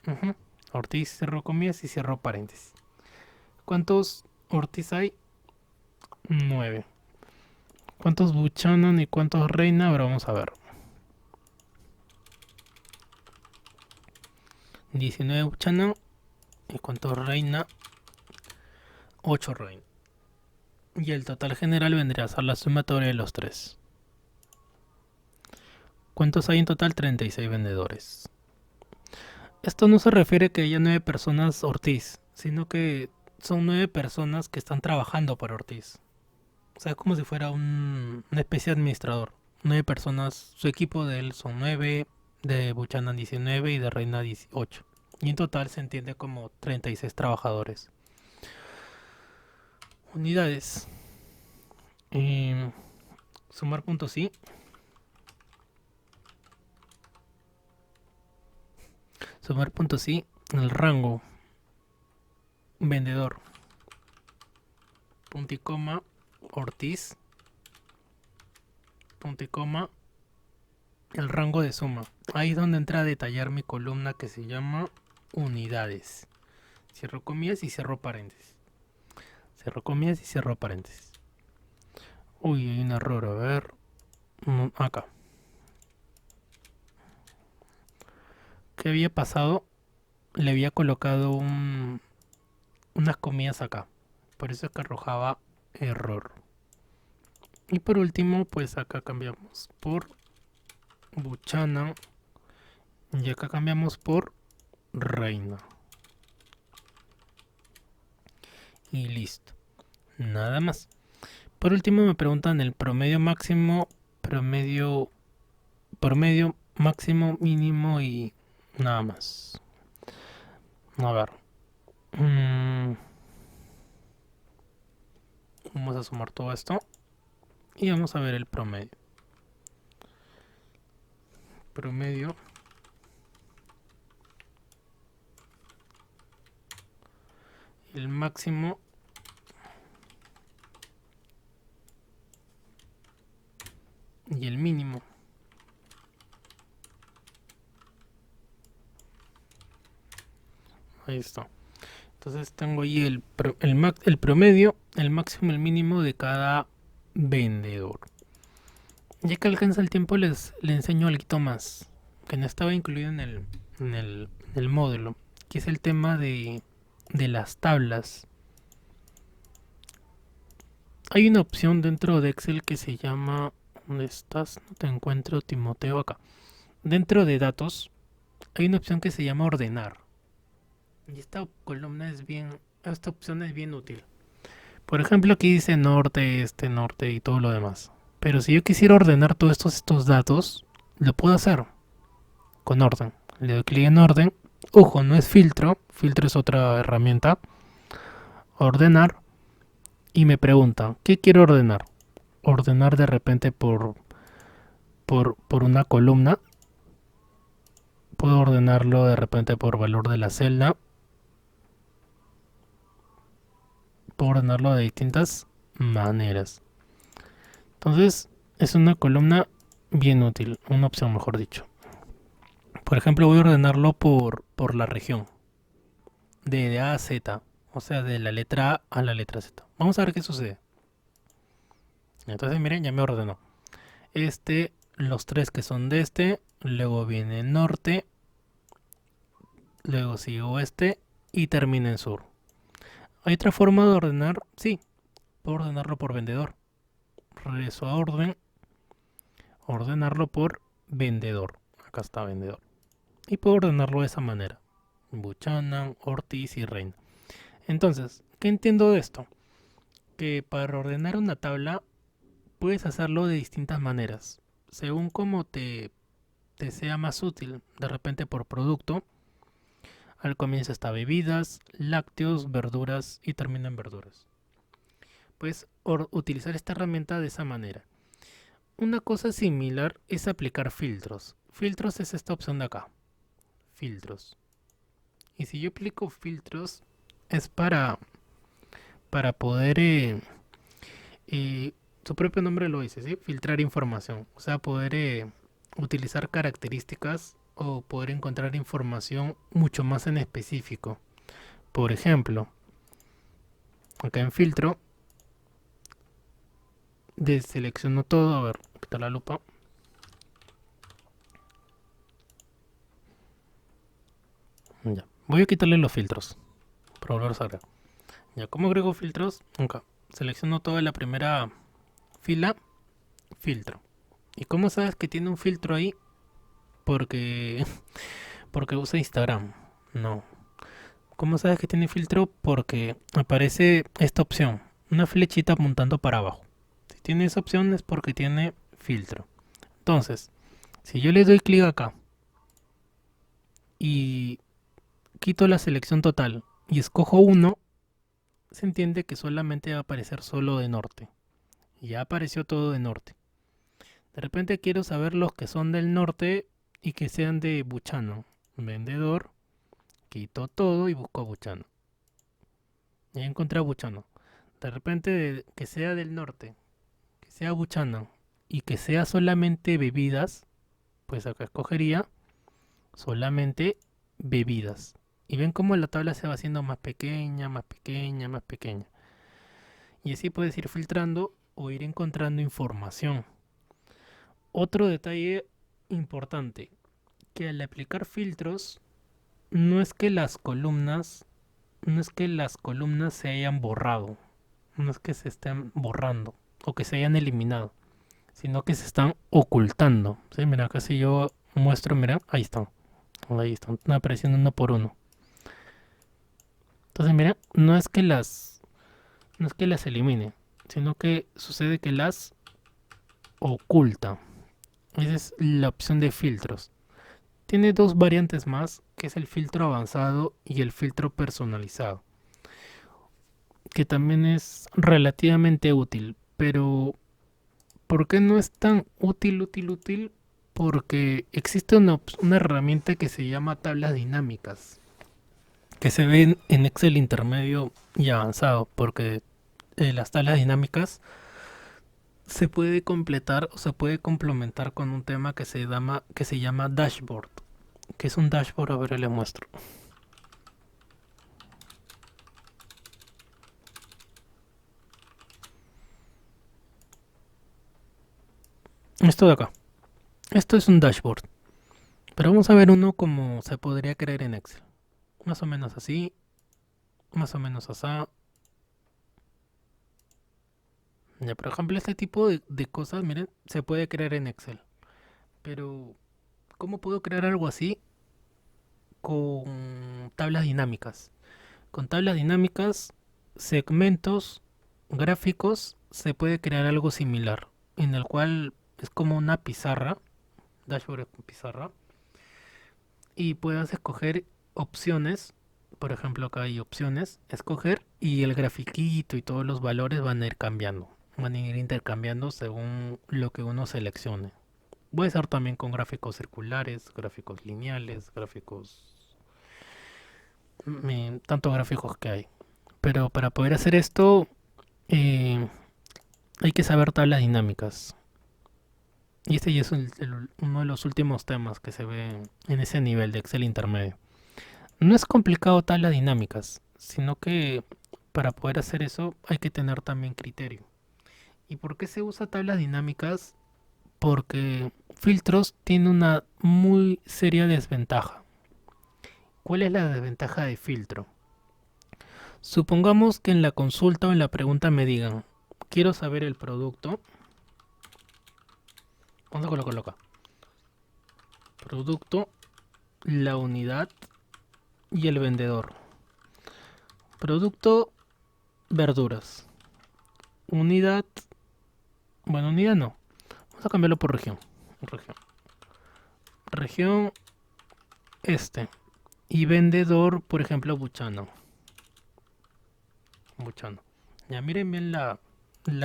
Ujú. Ortiz, cerró comillas y cerró paréntesis. ¿Cuántos Ortiz hay? 9. ¿Cuántos Buchanan y cuántos Reina? Ahora vamos a ver. 19 Buchanan y cuántos Reina. 8 Reina. Y el total general vendría a ser la sumatoria de los tres. ¿Cuántos hay en total? 36 vendedores. Esto no se refiere a que haya 9 personas Ortiz, sino que son 9 personas que están trabajando para Ortiz. O sea, es como si fuera una especie de administrador. 9 personas, su equipo de él son 9, de Buchanan 19 y de Reina 18. Y en total se entiende como 36 trabajadores. Unidades. Sumar puntos sí. Sumar puntos sí. El rango. Vendedor. Punto y coma. Ortiz. Punto y coma. El rango de suma. Ahí es donde entra a detallar mi columna que se llama unidades. Cierro comillas y cierro paréntesis. Cierro comillas y cierro paréntesis. Uy, hay un error, a ver. Acá. ¿Qué había pasado? Le había colocado unas comillas acá. Por eso es que arrojaba error. Y por último, pues acá cambiamos por Buchanan. Y acá cambiamos por Reina. Y listo. Nada más. Por último me preguntan el promedio máximo, promedio máximo, mínimo y nada más. A ver. Vamos a sumar todo esto. Y vamos a ver el promedio. Promedio. El máximo. Y el mínimo. Ahí está. Entonces tengo ahí el promedio, el máximo, el mínimo de cada vendedor. Ya que alcanza el tiempo le enseño algo más que no estaba incluido en el módulo, que es el tema de las tablas. Hay una opción dentro de Excel que se llama, ¿dónde estás? No te encuentro, Timoteo, acá. Dentro de datos hay una opción que se llama ordenar. Y esta opción es bien útil. Por ejemplo, aquí dice norte, este, norte y todo lo demás. Pero si yo quisiera ordenar todos estos datos, lo puedo hacer con orden. Le doy clic en orden. Ojo, no es filtro. Filtro es otra herramienta. Ordenar. Y me preguntan, ¿qué quiero ordenar? Ordenar de repente por una columna. Puedo ordenarlo de repente por valor de la celda. Puedo ordenarlo de distintas maneras. Entonces es una columna bien útil, una opción mejor dicho. Por ejemplo, voy a ordenarlo por la región, de A a Z, O sea, de la letra A a la letra Z. Vamos a ver qué sucede. Entonces, miren, ya me ordenó. Los tres que son de luego viene norte, luego sigue oeste y termina en sur. ¿Hay otra forma de ordenar? Sí, puedo ordenarlo por vendedor. Regreso a orden, ordenarlo por vendedor. Acá está vendedor. Y puedo ordenarlo de esa manera. Buchanan, Ortiz y Reina. Entonces, ¿qué entiendo de esto? Que para ordenar una tabla puedes hacerlo de distintas maneras, según cómo te sea más útil. De repente por producto, al comienzo está bebidas, lácteos, verduras y termina en verduras. Puedes utilizar esta herramienta de esa manera. Una cosa similar es aplicar filtros. Filtros es esta opción de acá. Filtros. Y si yo aplico filtros es para poder, su propio nombre lo dice, ¿sí? Filtrar información. O sea, poder utilizar características o poder encontrar información mucho más en específico. Por ejemplo, acá en filtro, deselecciono todo. A ver, quitar la lupa. Ya. Voy a quitarle los filtros para volver a sacar. Ya, ¿cómo agrego filtros? Acá. Selecciono toda la primera fila, filtro. ¿Y cómo sabes que tiene un filtro ahí? Porque usa Instagram. No. ¿Cómo sabes que tiene filtro? Porque aparece esta opción, una flechita apuntando para abajo. Si tiene esa opción es porque tiene filtro. Entonces, si yo le doy clic acá y quito la selección total y escojo uno, se entiende que solamente va a aparecer solo de norte. Ya apareció todo de norte. De repente quiero saber los que son del norte y que sean de Buchanan. Vendedor, quito todo y busco a Buchanan. Ya encontré a Buchanan. De repente que sea del norte, que sea Buchanan y que sea solamente bebidas, pues acá escogería solamente bebidas. Y ven cómo la tabla se va haciendo más pequeña, más pequeña, más pequeña. Y así puedes ir filtrando o ir encontrando información. Otro detalle importante, que al aplicar filtros, no es que las columnas se hayan borrado, no es que se estén borrando o que se hayan eliminado, sino que se están ocultando. ¿Sí? Mira, acá si yo muestro, mira, ahí están apareciendo uno por uno. Entonces, mira, no es que las elimine, sino que sucede que las oculta. Esa es la opción de filtros. Tiene dos variantes más, que es el filtro avanzado y el filtro personalizado, que también es relativamente útil, pero ¿por qué no es tan útil? Porque existe una herramienta que se llama tablas dinámicas, que se ven en Excel intermedio y avanzado, porque las tablas dinámicas se puede completar o se puede complementar con un tema que se llama dashboard. Que es un dashboard? A ver, le muestro. Esto de acá. Esto es un dashboard. Pero vamos a ver uno como se podría crear en Excel. Más o menos así. Más o menos así. Ya, por ejemplo, este tipo de cosas, miren, se puede crear en Excel. Pero, ¿cómo puedo crear algo así con tablas dinámicas? Con tablas dinámicas, segmentos, gráficos, se puede crear algo similar, en el cual es como una pizarra, dashboard con pizarra, y puedas escoger opciones. Por ejemplo, acá hay opciones, escoger, y el grafiquito y todos los valores van a ir cambiando, van a ir intercambiando según lo que uno seleccione. Puede ser también con gráficos circulares, gráficos lineales, gráficos, tantos gráficos que hay. Pero para poder hacer esto, eh, hay que saber tablas dinámicas. Y este ya es uno de los últimos temas que se ve en ese nivel de Excel intermedio. No es complicado tablas dinámicas, sino que para poder hacer eso hay que tener también criterio. ¿Y por qué se usa tablas dinámicas? Porque filtros tiene una muy seria desventaja. ¿Cuál es la desventaja de filtro? Supongamos que en la consulta o en la pregunta me digan, quiero saber el producto. Vamos a colocarlo acá. Producto, la unidad y el vendedor. Producto, verduras. Unidad, bueno, unidad no. Vamos a cambiarlo por región. Región. Región este. Y vendedor, por ejemplo, Buchano. Buchano. Ya miren bien la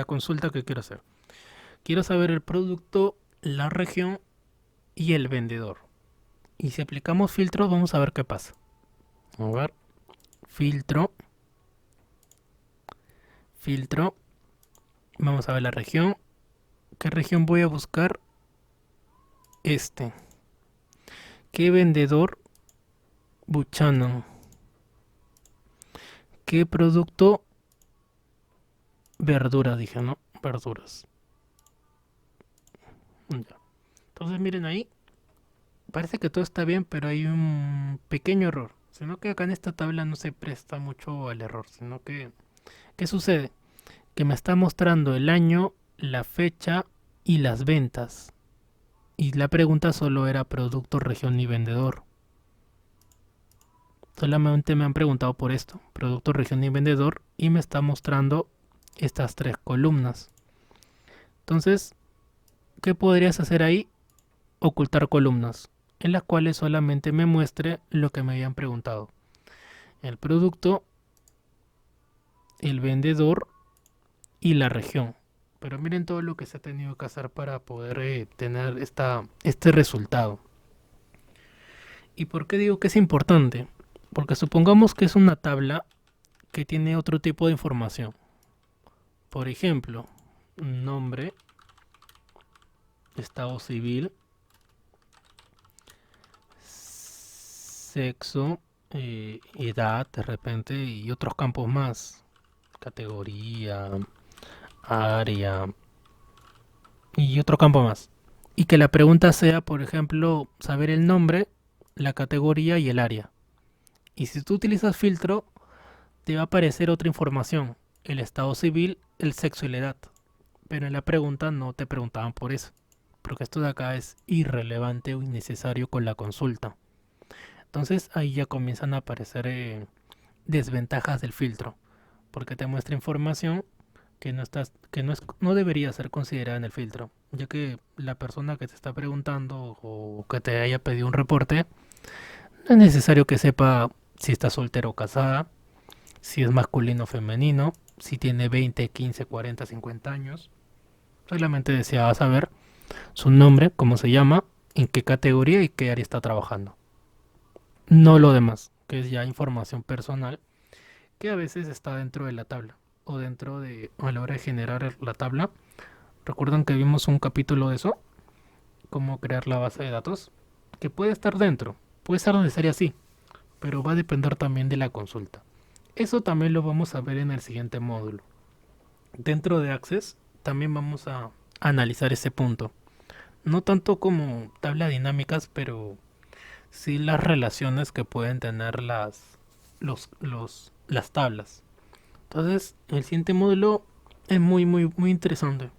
consulta que quiero hacer. Quiero saber el producto, la región y el vendedor. Y si aplicamos filtros, vamos a ver qué pasa. A ver. Filtro. Filtro. Vamos a ver la región. ¿Qué región voy a buscar? Este. ¿Qué vendedor? Buchanan. ¿Qué producto? Verduras, dije, ¿no? Verduras. Ya. Entonces miren ahí. Parece que todo está bien, pero hay un pequeño error. Sino que acá en esta tabla no se presta mucho al error. Sino que, ¿qué sucede? Que me está mostrando el año, la fecha y las ventas. Y la pregunta solo era producto, región y vendedor. Solamente me han preguntado por esto, producto, región y vendedor, y me está mostrando estas tres columnas. Entonces, ¿qué podrías hacer ahí? Ocultar columnas, en las cuales solamente me muestre lo que me habían preguntado. El producto, el vendedor y la región. Pero miren todo lo que se ha tenido que hacer para poder tener este resultado. ¿Y por qué digo que es importante? Porque supongamos que es una tabla que tiene otro tipo de información. Por ejemplo, nombre, estado civil, sexo, edad de repente y otros campos más. Categoría, área y otro campo más. Y que la pregunta sea, por ejemplo, saber el nombre, la categoría y el área. Y si tú utilizas filtro, te va a aparecer otra información, el estado civil, el sexo y la edad. Pero en la pregunta no te preguntaban por eso, porque esto de acá es irrelevante o innecesario con la consulta. Entonces ahí ya comienzan a aparecer desventajas del filtro, porque te muestra información que no debería ser considerada en el filtro, ya que la persona que te está preguntando o que te haya pedido un reporte no es necesario que sepa si está soltero o casada, si es masculino o femenino, si tiene 20, 15, 40, 50 años. Solamente deseaba saber su nombre, cómo se llama, en qué categoría y qué área está trabajando. No lo demás, que es ya información personal que a veces está dentro de la tabla o dentro de a la hora de generar la tabla. Recuerdan que vimos un capítulo de eso, cómo crear la base de datos, que puede estar dentro, puede ser necesaria así, pero va a depender también de la consulta. Eso también lo vamos a ver en el siguiente módulo. Dentro de Access también vamos a analizar ese punto. No tanto como tablas dinámicas, pero sí las relaciones que pueden tener las tablas. Entonces, el siguiente módulo es muy interesante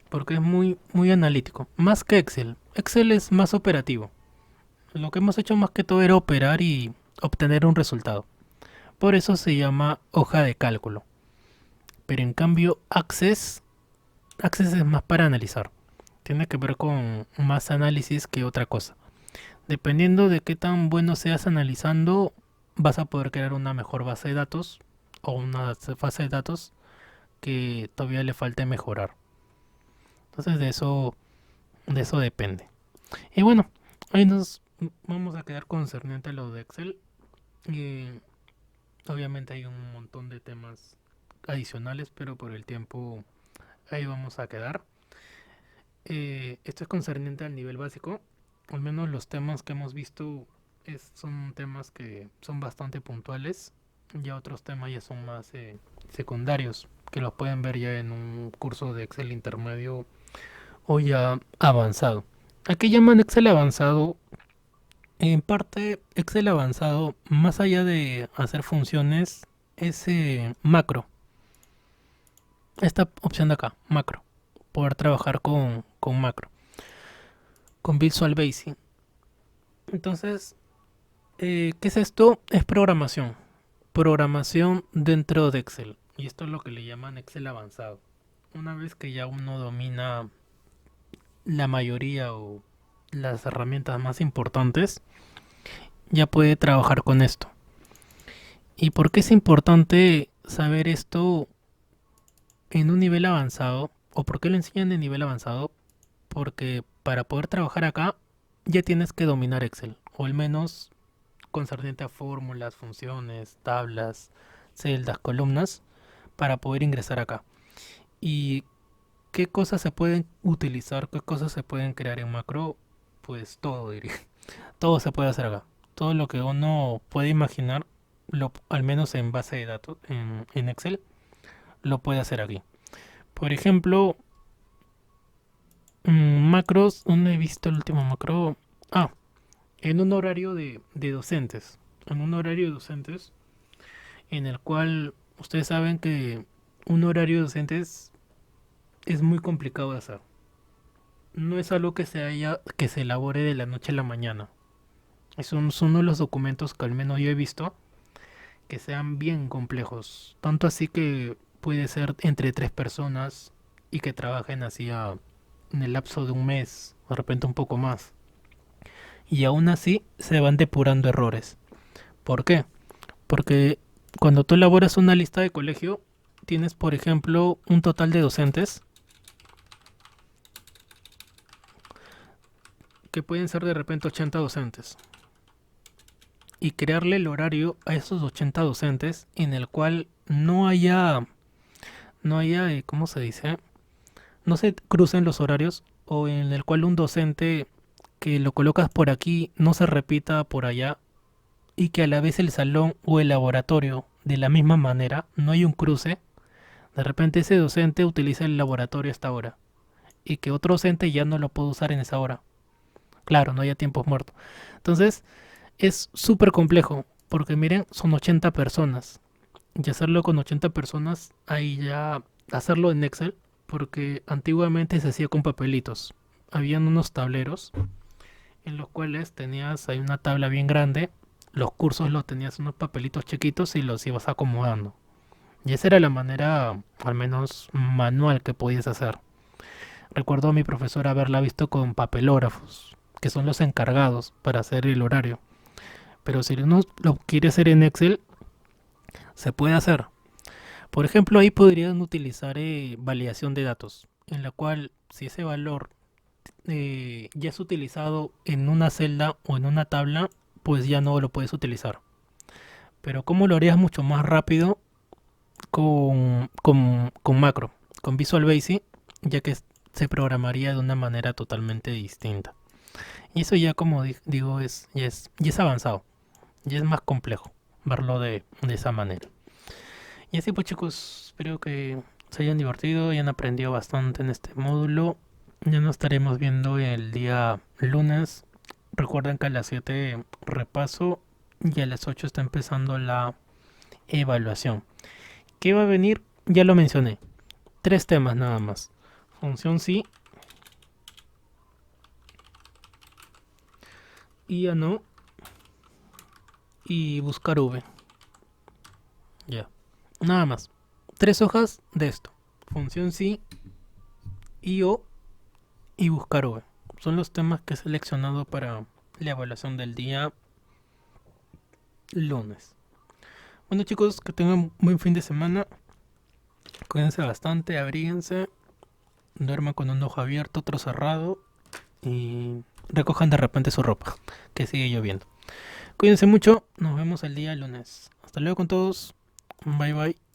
porque es muy analítico. Más que Excel. Excel es más operativo. Lo que hemos hecho más que todo era operar y obtener un resultado. Por eso se llama hoja de cálculo. Pero en cambio, Access es más para analizar. Tiene que ver con más análisis que otra cosa. Dependiendo de qué tan bueno seas analizando, vas a poder crear una mejor base de datos o una base de datos que todavía le falte mejorar. Entonces de eso depende. Y bueno, ahí nos vamos a quedar concerniente a lo de Excel. Y obviamente hay un montón de temas adicionales, pero por el tiempo ahí vamos a quedar. Esto es concerniente al nivel básico. Al menos los temas que hemos visto son temas que son bastante puntuales Ya otros temas ya son más secundarios, que los pueden ver ya en un curso de Excel intermedio o ya avanzado. ¿A qué llaman Excel avanzado? En parte, Excel avanzado, más allá de hacer funciones, es macro. Esta opción de acá, macro. Poder trabajar con macro, con Visual Basic. Entonces, ¿qué es esto? Es programación. Programación dentro de Excel. Y esto es lo que le llaman Excel avanzado. Una vez que ya uno domina la mayoría o las herramientas más importantes, ya puede trabajar con esto. ¿Y por qué es importante saber esto en un nivel avanzado? ¿O por qué lo enseñan en nivel avanzado? Porque para poder trabajar acá ya tienes que dominar Excel. O al menos concerniente a fórmulas, funciones, tablas, celdas, columnas, para poder ingresar acá. ¿Y qué cosas se pueden utilizar? ¿Qué cosas se pueden crear en macro? Pues todo, diría. Todo se puede hacer acá. Todo lo que uno puede imaginar, al menos en base de datos, en Excel, lo puede hacer aquí. Por ejemplo, macros, ¿dónde he visto el último macro? Ah, en un horario de docentes. En un horario de docentes en el cual ustedes saben que un horario de docentes es muy complicado de hacer. No es algo que se elabore de la noche a la mañana. Es uno de los documentos que al menos yo he visto que sean bien complejos. Tanto así que puede ser entre tres personas y que trabajen así en el lapso de un mes, de repente un poco más. Y aún así se van depurando errores. ¿Por qué? Porque cuando tú elaboras una lista de colegio, tienes, por ejemplo, un total de docentes que pueden ser de repente 80 docentes. Y crearle el horario a esos 80 docentes en el cual no haya, ¿cómo se dice? No se crucen los horarios o en el cual un docente que lo colocas por aquí no se repita por allá y que a la vez el salón o el laboratorio de la misma manera, no hay un cruce. De repente ese docente utiliza el laboratorio a esta hora y que otro docente ya no lo puede usar en esa hora. Claro, no haya tiempos muertos. Entonces es súper complejo porque miren, son 80 personas. Y hacerlo con 80 personas, ahí ya hacerlo en Excel, porque antiguamente se hacía con papelitos. Habían unos tableros en los cuales tenías ahí una tabla bien grande, los cursos los tenías en unos papelitos chiquitos y los ibas acomodando. Y esa era la manera, al menos manual, que podías hacer. Recuerdo a mi profesora haberla visto con papelógrafos, que son los encargados para hacer el horario. Pero si uno lo quiere hacer en Excel, se puede hacer. Por ejemplo, ahí podrían utilizar validación de datos, en la cual si ese valor ya es utilizado en una celda o en una tabla, pues ya no lo puedes utilizar. Pero ¿cómo lo harías mucho más rápido con macro, con Visual Basic, ya que se programaría de una manera totalmente distinta? Y eso ya, como digo, ya es avanzado, ya es más complejo verlo de esa manera. Y así pues chicos, espero que se hayan divertido y hayan aprendido bastante en este módulo. Ya nos estaremos viendo el día lunes. Recuerden que a las 7 repaso y a las 8 está empezando la evaluación. ¿Qué va a venir? Ya lo mencioné. 3 temas nada más. Función sí y ya no. Y buscar V. Ya. Nada más. 3 hojas de esto. Función sí, IO y buscar V. Son los temas que he seleccionado para la evaluación del día lunes. Bueno chicos, que tengan un buen fin de semana. Cuídense bastante, abríguense. Duerman con un ojo abierto, otro cerrado. Y recojan de repente su ropa, que sigue lloviendo. Cuídense mucho, nos vemos el día lunes. Hasta luego con todos. Bye bye.